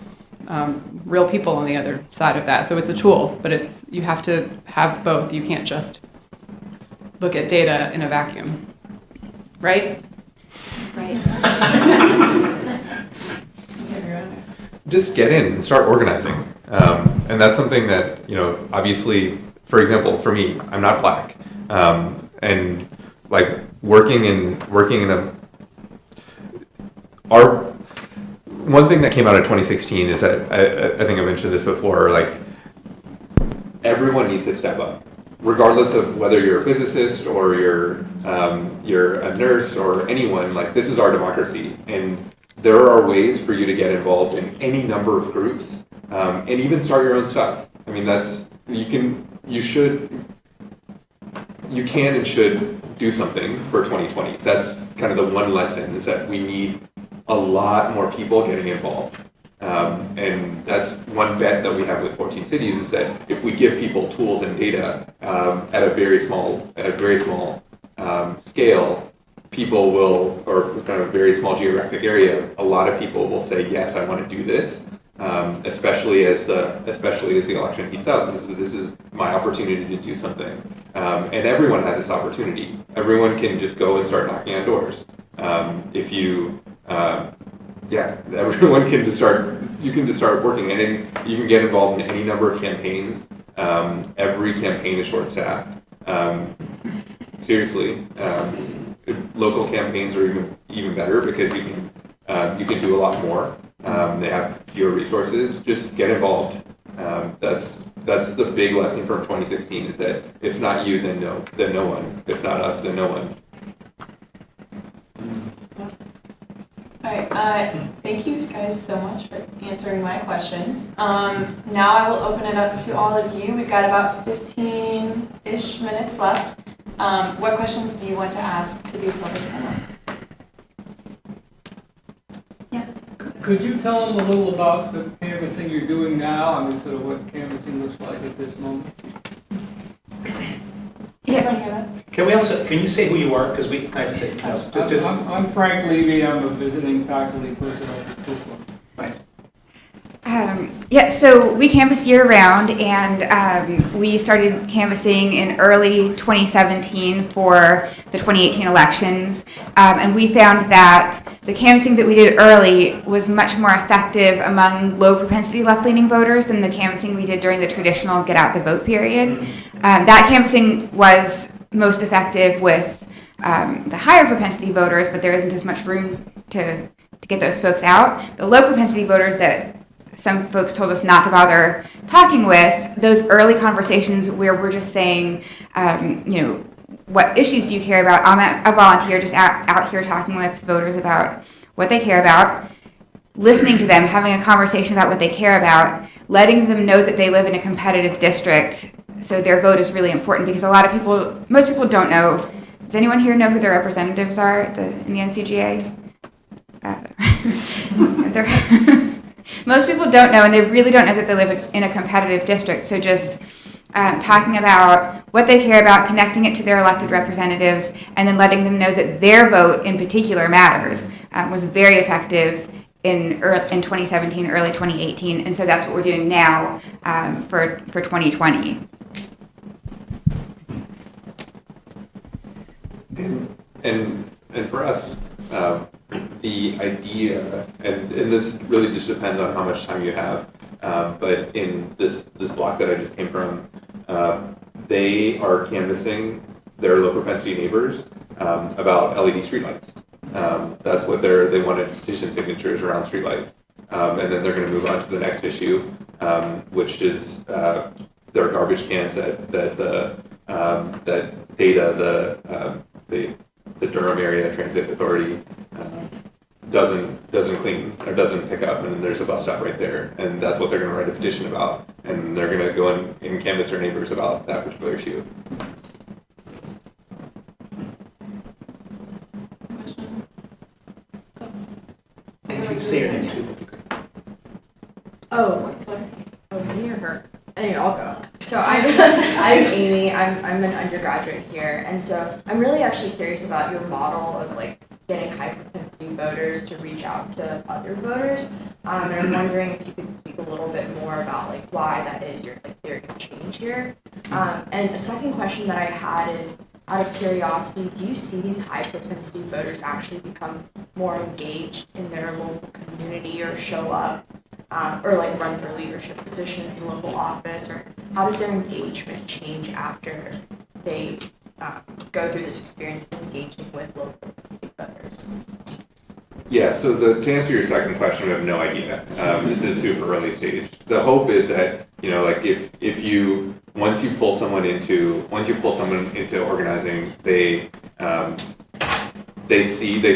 real people on the other side of that. So it's a tool, but you have to have both. You can't just look at data in a vacuum. Right? Right. Just get in and start organizing. And that's something that, obviously, for example, for me, I'm not Black. And like working in one thing that came out of 2016 is that, I think I mentioned this before, like everyone needs to step up, regardless of whether you're a physicist or you're a nurse or anyone. Like, this is our democracy, and there are ways for you to get involved in any number of groups, and even start your own stuff. I mean, you can and should do something for 2020. That's kind of the one lesson, is that we need a lot more people getting involved. And that's one bet that we have with 14 cities is that if we give people tools and data at a very small scale, people will, or kind of a very small geographic area, a lot of people will say, yes, I want to do this. Especially as the election heats up, this is my opportunity to do something, and everyone has this opportunity. Everyone can just go and start knocking on doors. Everyone can just start. You can just start working, and then you can get involved in any number of campaigns. Every campaign is short-staffed. Seriously, local campaigns are even better because you can do a lot more. They have fewer resources. Just get involved. That's the big lesson from 2016 is that if not you, then no one. If not us, then no one. All right, thank you guys so much for answering my questions. Now I will open it up to all of you. We've got about 15-ish minutes left. What questions do you want to ask to these lovely panelists? Yeah. Could you tell them a little about the canvassing you're doing now? I mean, sort of what canvassing looks like at this moment? Yeah. Can you say who you are? Because it's nice to I'm Frank Levy. I'm a visiting faculty person at Flippancy. Nice. So we canvass year round, and we started canvassing in early 2017 for the 2018 elections, and we found that the canvassing that we did early was much more effective among low propensity left-leaning voters than the canvassing we did during the traditional get out the vote period. That canvassing was most effective with the higher propensity voters, but there isn't as much room to get those folks out. The low propensity voters that some folks told us not to bother talking with, those early conversations where we're just saying, what issues do you care about? I'm a volunteer just out here talking with voters about what they care about, listening to them, having a conversation about what they care about, letting them know that they live in a competitive district, so their vote is really important because most people don't know. Does anyone here know who their representatives are in the NCGA? Most people don't know, and they really don't know that they live in a competitive district. So just talking about what they care about, connecting it to their elected representatives, and then letting them know that their vote in particular matters was very effective in 2017, early 2018. And so that's what we're doing now for 2020. And for us, the idea, and this really just depends on how much time you have, but in this block that I just came from, they are canvassing their low propensity neighbors about LED streetlights. That's what they wanted petition signatures around streetlights. And then they're going to move on to the next issue, which is their garbage cans that data the Durham Area Transit Authority doesn't clean or doesn't pick up, and there's a bus stop right there, and that's what they're going to write a petition about, and they're going to go and canvass their neighbors about that particular issue. Questions? Thank you. Say your name too. Oh, me or her? Anyway, I'll go. So I'm Amy. I'm an undergraduate here, and so I'm really actually curious about your model of getting high propensity voters to reach out to other voters. And I'm wondering if you could speak a little bit more about why that is your theory of change here. And a second question that I had is, out of curiosity, do you see these high propensity voters actually become more engaged in their local community or show up? Or run for leadership positions in local office, or how does their engagement change after they go through this experience of engaging with local propensity voters? Yeah, so to answer your second question, we have no idea. This is super early stage. The hope is that, if you once you pull someone into organizing, they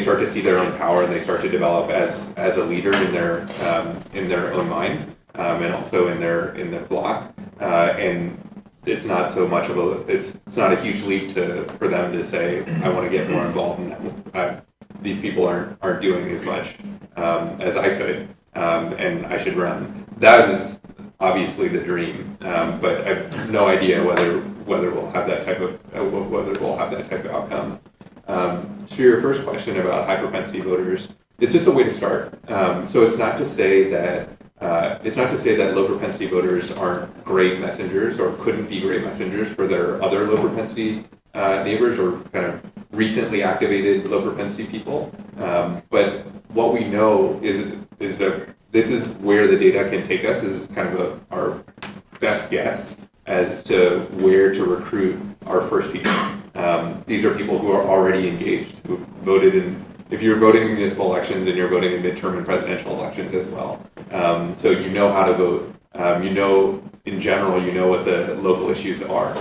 start to see their own power, and they start to develop as a leader in their own mind, and also in their block. And it's not so much of it's not a huge leap for them to say, I want to get more involved in that. These people aren't doing as much as I could. and I should run. That is obviously the dream, but I have no idea whether we'll have that type of outcome. To your first question about high propensity voters, it's just a way to start. So it's not to say that low propensity voters aren't great messengers or couldn't be great messengers for their other low propensity neighbors or kind of recently activated low propensity people. But what we know is that this is where the data can take us. This is kind of our best guess as to where to recruit our first people. These are people who are already engaged, who voted in. If you're voting in municipal elections, and you're voting in midterm and presidential elections as well. So you know how to vote. You know, in general, you know what the local issues are,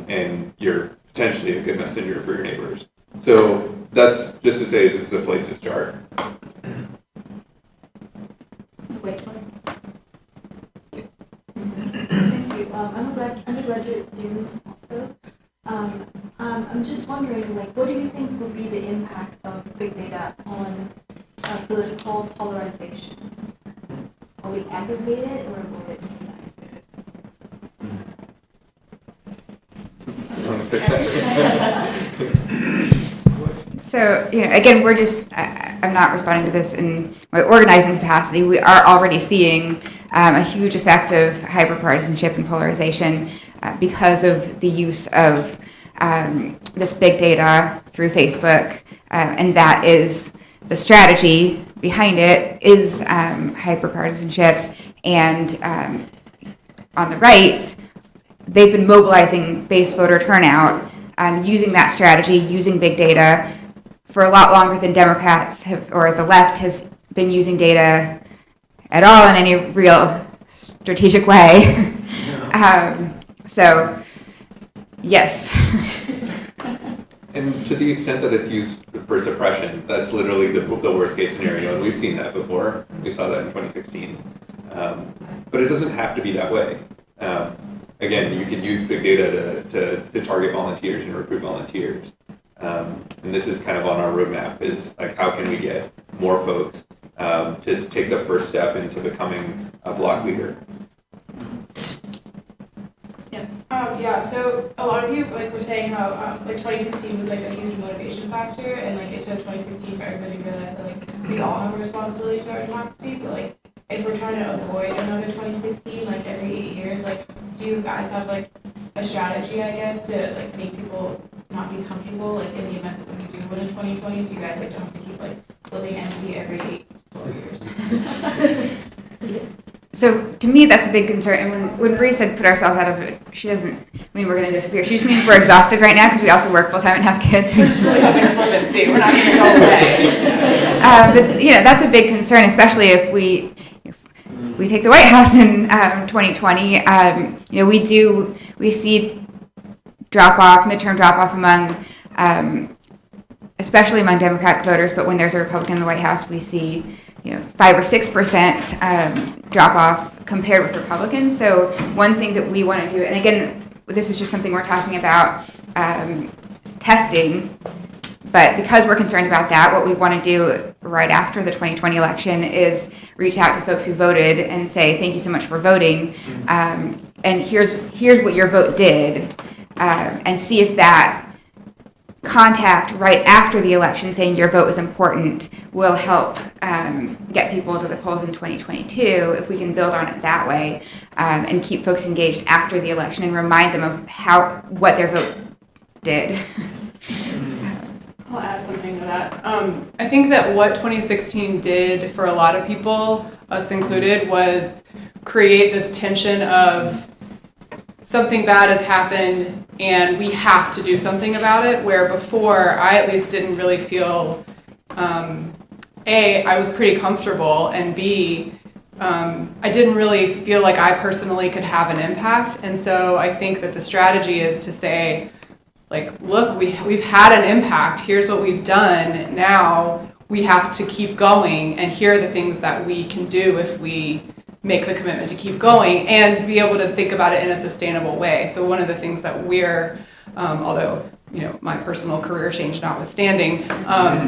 and you're potentially a good messenger for your neighbors. So that's just to say this is a place to start. Wait, Thank you. I'm an undergraduate student also. I'm just wondering, like, what do you think would be the impact of big data on political polarization? Will it aggravate it or will it humanize it? You want to take that? So, again, I'm not responding to this in my organizing capacity. We are already seeing a huge effect of hyperpartisanship and polarization because of the use of this big data through Facebook, and that is the strategy behind it is hyperpartisanship. And on the right, they've been mobilizing base voter turnout using that strategy, using big data for a lot longer than Democrats have, or the left has been using data at all in any real strategic way. So, yes. And to the extent that it's used for suppression, that's literally the worst case scenario, and we've seen that before. We saw that in 2016. But it doesn't have to be that way. Again, you can use big data to target volunteers and recruit volunteers. And this is kind of on our roadmap, is like, how can we get more folks to take the first step into becoming a block leader? Yeah, so a lot of you were saying how 2016 was a huge motivation factor, and it took 2016 for everybody to realize that we all have a responsibility to our democracy. But if we're trying to avoid another 2016, every 8 years, do you guys have a strategy, I guess, to make people not be comfortable in the event that we do win in 2020, so you guys don't have to keep living NC every 8 4 years? So to me, that's a big concern. And when Bree said put ourselves out of it, she doesn't mean we're going to disappear. She just means we're exhausted right now because we also work full time and have kids. We're just really hoping to Flippancy. We're not going to go away. But that's a big concern, especially if we take the White House in 2020. We see midterm drop off among, especially among Democratic voters. But when there's a Republican in the White House, we see 5 or 6% drop off compared with Republicans. So one thing that we want to do, and again, this is just something we're talking about testing, but because we're concerned about that, what we want to do right after the 2020 election is reach out to folks who voted and say, thank you so much for voting, and here's what your vote did, and see if that contact right after the election saying your vote was important will help get people to the polls in 2022 if we can build on it that way, and keep folks engaged after the election and remind them of what their vote did. I'll add something to that. I think that what 2016 did for a lot of people, us included, was create this tension of something bad has happened and we have to do something about it, where before I at least didn't really feel, A, I was pretty comfortable, and B, I didn't really feel like I personally could have an impact. And so I think that the strategy is to say, look, we've had an impact, here's what we've done, now we have to keep going, and here are the things that we can do if we make the commitment to keep going and be able to think about it in a sustainable way. So one of the things that we're, although my personal career change notwithstanding,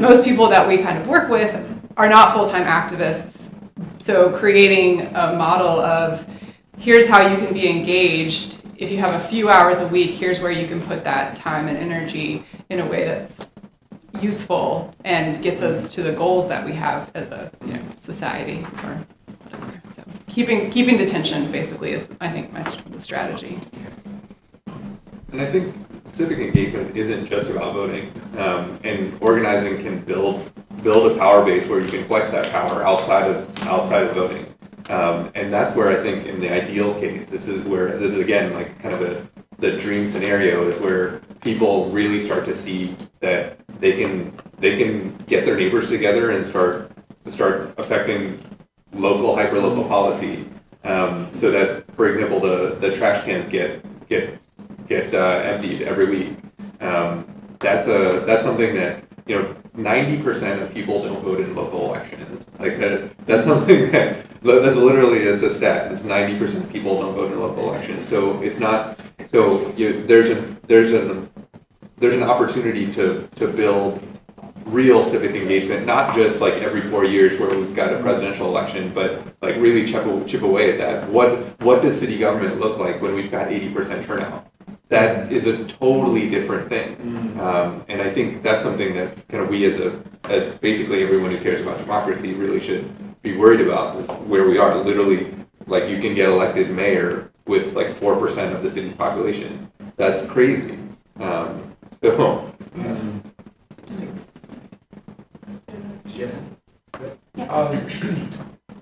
most people that we kind of work with are not full-time activists, So creating a model of here's how you can be engaged. If you have a few hours a week, here's where you can put that time and energy in a way that's useful and gets us to the goals that we have as a society or whatever. So keeping the tension basically is, I think, the strategy. And I think civic engagement isn't just about voting, and organizing can build a power base where you can flex that power outside of voting. And that's where I think in the ideal case, this is again like kind of the dream scenario is where people really start to see that they can get their neighbors together and start affecting local, hyperlocal policy. So that, for example, the trash cans get emptied every week. That's something that 90% of people don't vote in local elections. Like that's something that's literally it's a stat. It's 90% of people don't vote in local elections. So it's not. So there's an opportunity to build real civic engagement, not just like every 4 years where we've got a presidential election, but like really chip away at that. What does city government look like when we've got 80% turnout? That is a totally different thing, and I think that's something that kind of we as basically everyone who cares about democracy really should be worried about. Is where we are. Literally, like you can get elected mayor with like 4% of the city's population. That's crazy.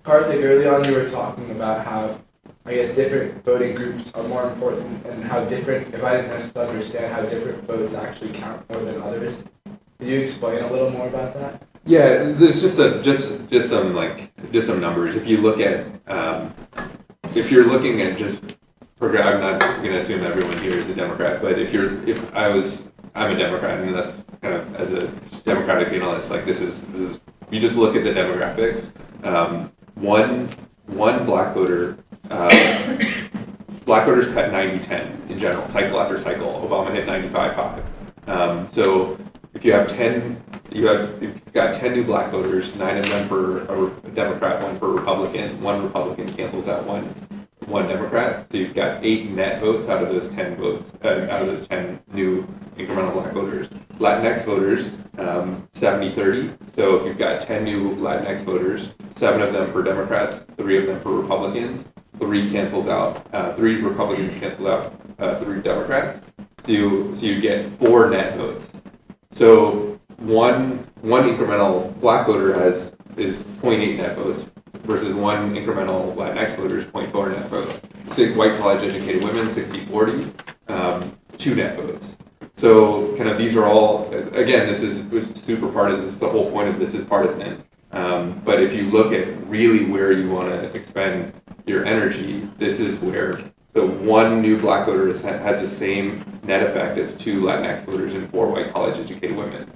Karthik, early on you were talking about how, I guess, different voting groups are more important and how different, if I didn't necessarily understand how different votes actually count more than others. Could you explain a little more about that? Yeah, there's just some numbers. If you look at, if you're looking at just program, I'm not going to assume everyone here is a Democrat, but I'm a Democrat, and that's kind of as a Democratic analyst, like this is you just look at the demographics. One black voter. Black voters cut 90-10 in general, cycle after cycle. Obama hit 95-5. So if you've got 10 new black voters, 9 of them for a Democrat, 1 for a Republican. 1 Republican cancels out one Democrat. So you've got 8 net votes out of those 10 votes, out of those 10 new incremental black voters. Latinx voters, 70-30. So if you've got 10 new Latinx voters, 7 of them for Democrats, 3 of them for Republicans. 3 cancels out. 3 Republicans cancel out 3 Democrats. So you get 4 net votes. So one incremental black voter is 0.8 net votes versus 1 incremental Latinx voter is 0.4 net votes. 6 white college educated women, 60-40, 2 net votes. So kind of these are all, again, this is super partisan. The whole point of this is partisan. But if you look at really where you want to expend your energy, this is where the 1 new black voter has the same net effect as 2 Latinx voters and 4 white college educated women.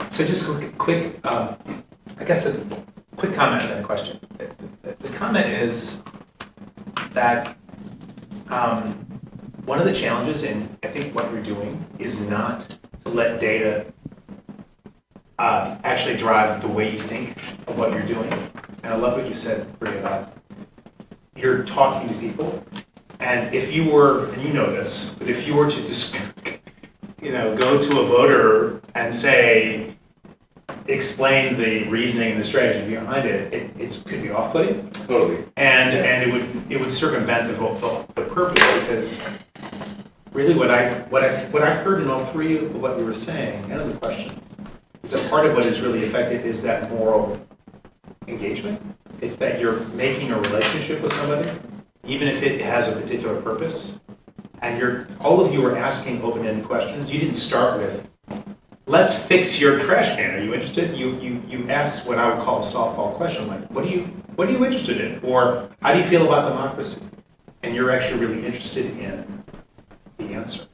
So just a quick, I guess a quick comment on that question. The comment is that one of the challenges in I think what you're doing is not to let data actually drive the way you think of what you're doing. And I love what you said, Briana. You're talking to people, and if you were, and you know this, but if you were to just, go to a voter and say, explain the reasoning and the strategy behind it, it could be off-putting. Totally. And it would circumvent the purpose, because really what I heard in all 3 of what you were saying and the questions is that part of what is really effective is that moral engagement. It's that you're making a relationship with somebody, even if it has a particular purpose, and all of you are asking open-ended questions. You didn't start with, let's fix your trash can. Are you interested? You asked what I would call a softball question, like, what are you interested in? Or how do you feel about democracy? And you're actually really interested in the answer.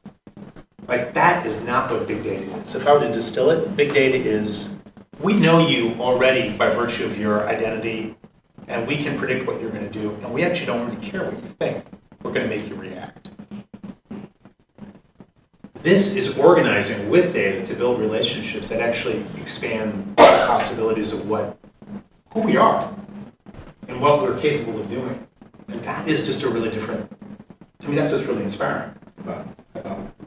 Like, that is not what big data is. So if I were to distill it, big data is, we know you already by virtue of your identity, and we can predict what you're going to do, and we actually don't really care what you think. We're going to make you react. This is organizing with data to build relationships that actually expand the possibilities of who we are and what we're capable of doing. And that is just a really different, to me, that's what's really inspiring about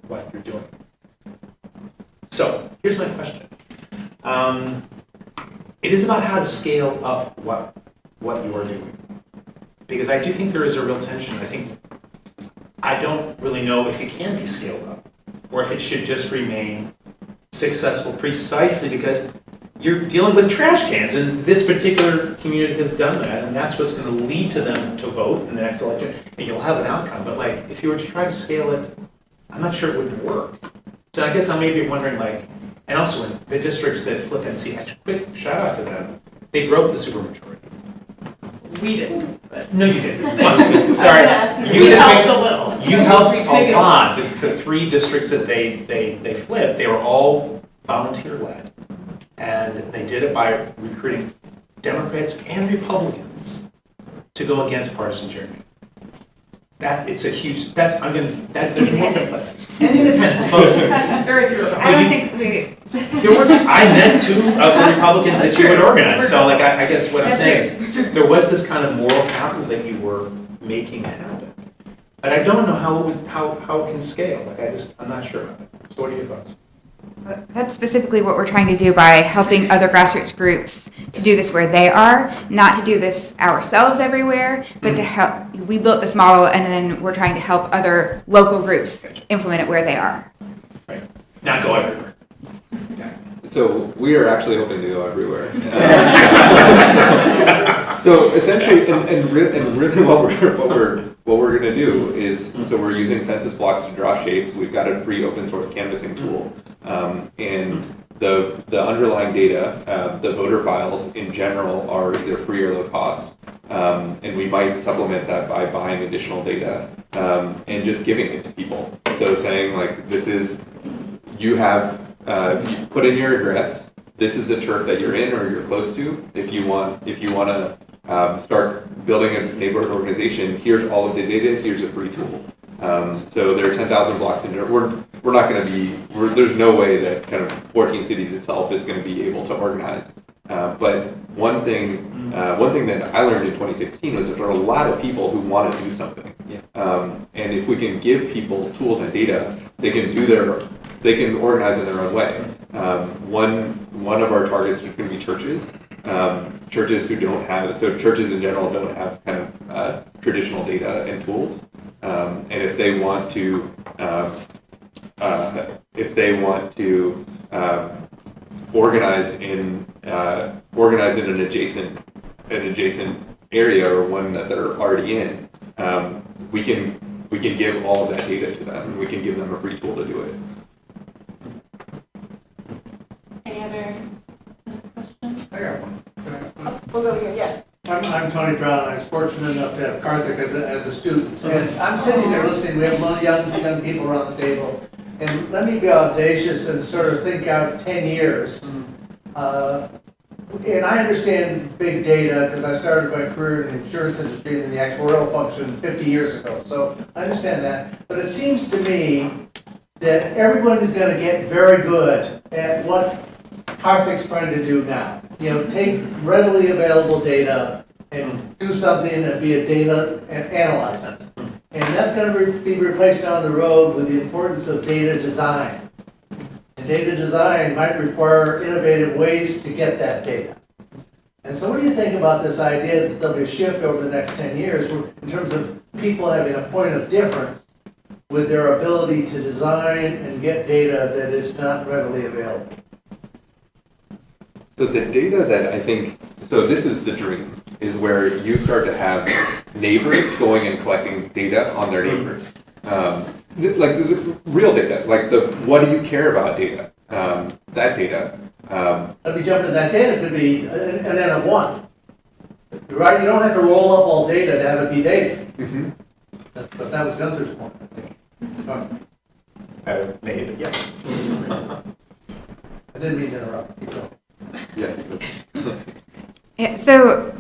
what you're doing. So here's my question. It is about how to scale up what you are doing. Because I do think there is a real tension. I don't really know if it can be scaled up or if it should just remain successful precisely because you're dealing with trash cans, and this particular community has done that, and that's what's going to lead to them to vote in the next election, and you'll have an outcome. But like, if you were to try to scale it, I'm not sure it would work. So I guess I may be wondering, like, and also in the districts that Flippancy, actually, quick shout out to them, they broke the supermajority. We didn't, but. No, you didn't. Sorry, We helped a little. You helped a lot. The 3 districts that they flipped, they were all volunteer-led. And they did it by recruiting Democrats and Republicans to go against partisan gerrymandering. It's a huge, there's more complex. And independents, both. Very few. I don't think we. I met 2 of the Republicans that you would organize. So like, I guess what I'm saying is, there was this kind of moral capital that you were making happen. But I don't know how it can scale. Like, I'm not sure about it. So what are your thoughts? That's specifically what we're trying to do by helping other grassroots groups to do this where they are, not to do this ourselves everywhere, but to help. We built this model, and then we're trying to help other local groups implement it where they are. Right. Not go everywhere. So we are actually hoping to go everywhere. So essentially, and really what we're going to do is, so we're using census blocks to draw shapes. We've got a free open source canvassing tool, and the underlying data, the voter files in general, are either free or low cost, and we might supplement that by buying additional data and just giving it to people. So saying like, this is, you have. If you put in your address, this is the turf that you're in or you're close to. If you want to start building a neighborhood organization, here's all of the data. Here's a free tool. So there are 10,000 blocks in there. We're not going to be. There's no way that kind of 14 cities itself is going to be able to organize. But one thing that I learned in 2016 was that there are a lot of people who want to do something. And if we can give people tools and data, they can organize in their own way. One of our targets is going to be churches. Churches who don't have, so churches in general don't have kind of traditional data and tools. And if they want to organize in an adjacent area or one that they're already in, we can give all of that data to them, and we can give them a free tool to do it. Any other questions? I got one. We'll go here, yes. I'm Tony Brown. I was fortunate enough to have Karthik as a student. And I'm sitting there listening. We have a lot of young people around the table. And let me be audacious and sort of think out 10 years. And I understand big data because I started my career in the insurance industry in the actuarial function 50 years ago. So I understand that. But it seems to me that everyone is going to get very good at what Karthik's trying to do now. Take readily available data and do something and be a data and analyze it. And that's going to be replaced down the road with the importance of data design. And data design might require innovative ways to get that data. And so what do you think about this idea that there'll be a shift over the next 10 years in terms of people having a point of difference with their ability to design and get data that is not readily available? So the data that I think, so this is the dream, is where you start to have neighbors going and collecting data on their neighbors. Like the real data, like what do you care about data? That data. Let me jump in. That data could be an N of 1. Right? You don't have to roll up all data to have it be data. Mm-hmm. But that was Gunther's point, I think. I didn't mean to interrupt. Keep going. Yeah, so,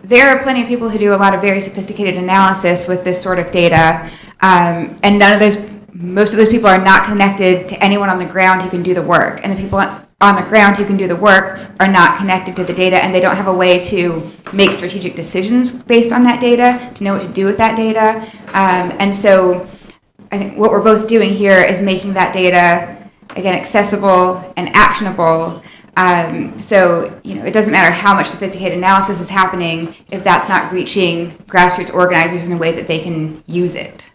there are plenty of people who do a lot of very sophisticated analysis with this sort of data, and none of those most of those people are not connected to anyone on the ground who can do the work. And the people on the ground who can do the work are not connected to the data, and they don't have a way to make strategic decisions based on that data, to know what to do with that data. And so I think what we're both doing here is making that data, again, accessible and actionable. So, it doesn't matter how much sophisticated analysis is happening if that's not reaching grassroots organizers in a way that they can use it.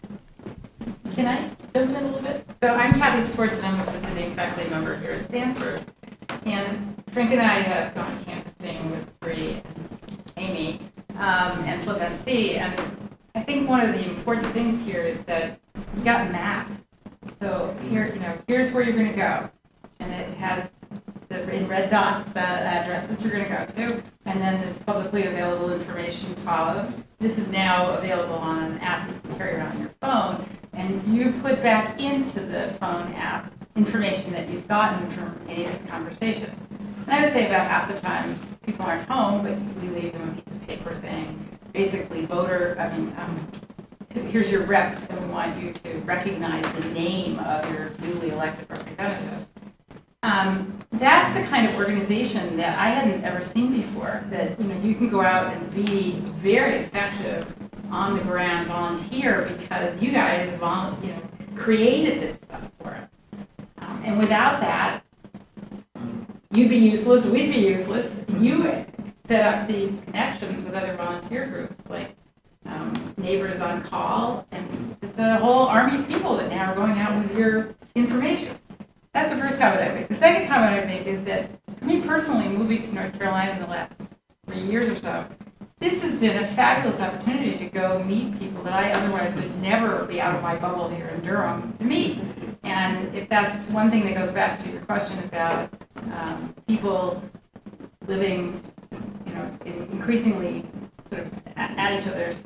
Can I jump in a little bit? So I'm Kathy Swartz, and I'm a visiting faculty member here at Stanford. And Frank and I have gone canvassing with Bree and Amy and Flippancy. And I think one of the important things here is that you got maps. So here, here's where you're going to go. And it has in red dots the addresses you're going to go to. And then this publicly available information follows. This is now available on an app you can carry around your phone. And you put back into the phone app information that you've gotten from any of these conversations. And I would say about half the time people aren't home, but we leave them a piece of paper saying, basically, here's your rep, and we want you to recognize the name of your newly elected representative. That's the kind of organization that I hadn't ever seen before, that you can go out and be very effective on the ground, volunteer, because you guys created this stuff for us. And without that, you'd be useless, we'd be useless. You set up these connections with other volunteer groups, like Neighbors on Call, and it's a whole army of people that now are going out with your information. That's the first comment I make. The second comment I make is that, for me personally, moving to North Carolina in the last 3 years or so, this has been a fabulous opportunity to go meet people that I otherwise would never be out of my bubble here in Durham to meet. And if that's one thing that goes back to your question about people living, increasingly sort of at each other's,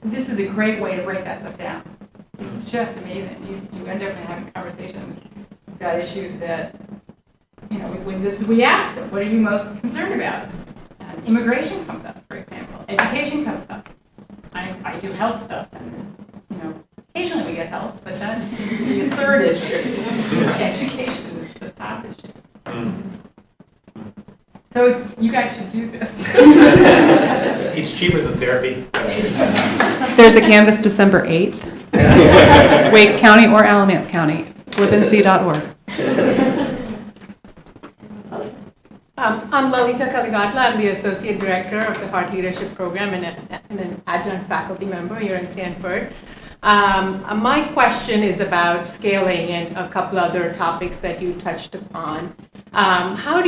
this is a great way to break that stuff down. It's just amazing. You end up having conversations about issues that, we ask them, what are you most concerned about? Immigration comes up, for example. Education comes up. I do health stuff, and occasionally we get health, but that seems to be a third issue. Education is the top issue. So you guys should do this. It's cheaper than therapy. There's a canvas December 8th, Wake County or Alamance County, flippancy.org. I'm Lalita Kaligatla. I'm the Associate Director of the Hart Leadership Program and an adjunct faculty member here in Stanford. My question is about scaling and a couple other topics that you touched upon. What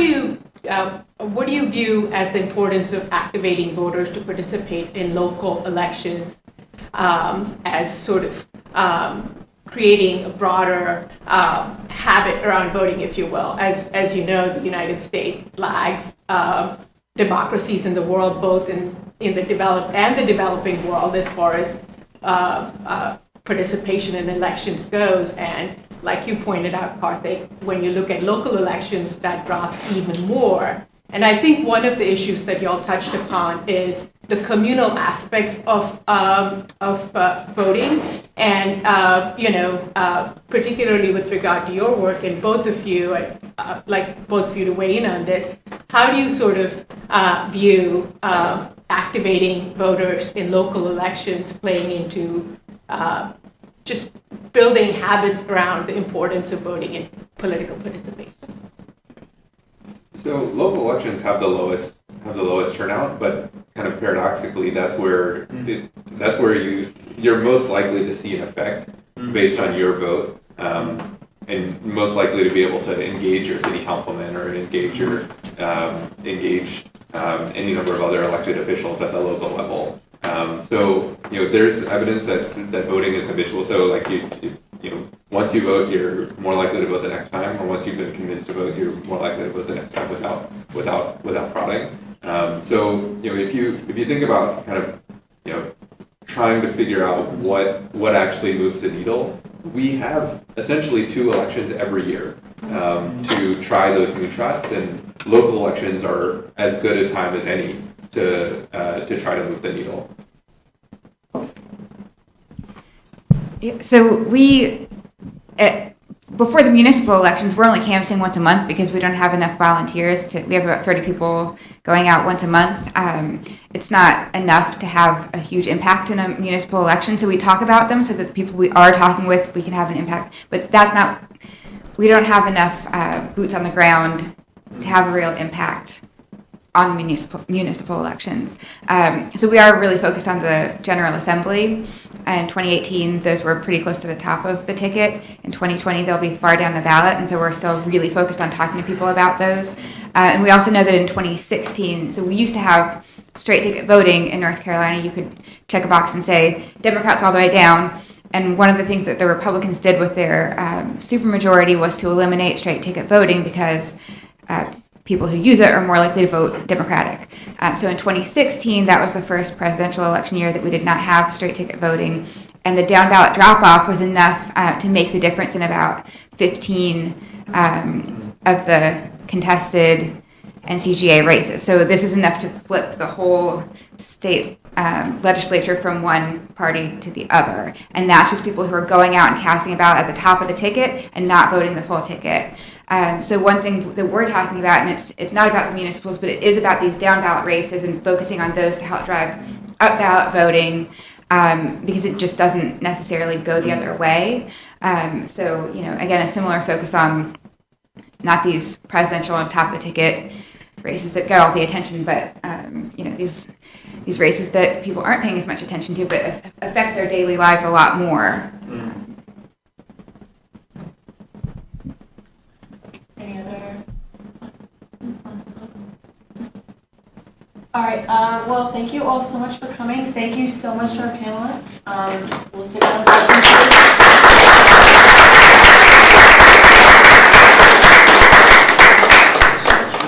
do you view as the importance of activating voters to participate in local elections as sort of creating a broader habit around voting, if you will? As you know, the United States lags democracies in the world, both in the developed and the developing world, as far as participation in elections goes. And like you pointed out, Karthik, when you look at local elections, that drops even more. And I think one of the issues that you all touched upon is the communal aspects of voting, and particularly with regard to your work, and both of you, like both of you to weigh in on this. How do you sort of view activating voters in local elections playing into just building habits around the importance of voting and political participation? So local elections have the lowest turnout, but kind of paradoxically, that's where you're most likely to see an effect based on your vote, and most likely to be able to engage your city councilman or engage any number of other elected officials at the local level. So there's evidence that voting is habitual. So like once you vote, you're more likely to vote the next time, or once you've been convinced to vote, you're more likely to vote the next time without prodding. So if you think about kind of trying to figure out what actually moves the needle, we have essentially 2 elections every year to try those moonshots, and local elections are as good a time as any to try to move the needle. So we before the municipal elections, we're only canvassing once a month because we don't have enough volunteers. We have about 30 people going out once a month. It's not enough to have a huge impact in a municipal election, so we talk about them so that the people we are talking with, we can have an impact. But we don't have enough boots on the ground to have a real impact on municipal elections. So we are really focused on the General Assembly. In 2018, those were pretty close to the top of the ticket. In 2020, they'll be far down the ballot, and so we're still really focused on talking to people about those. And we also know that in 2016, so we used to have straight ticket voting in North Carolina. You could check a box and say, Democrats all the way down. And one of the things that the Republicans did with their supermajority was to eliminate straight ticket voting because people who use it are more likely to vote Democratic. So in 2016, that was the first presidential election year that we did not have straight ticket voting. And the down ballot drop-off was enough to make the difference in about 15 of the contested NCGA races. So this is enough to flip the whole state legislature from one party to the other. And that's just people who are going out and casting a ballot at the top of the ticket and not voting the full ticket. So one thing that we're talking about, and it's not about the municipals, but it is about these down ballot races and focusing on those to help drive up ballot voting, because it just doesn't necessarily go the other way. So, again, a similar focus on not these presidential and top of the ticket races that get all the attention, but these races that people aren't paying as much attention to, but affect their daily lives a lot more. Any other last thoughts? All right, well, thank you all so much for coming. Thank you so much to our panelists. We'll stick around for some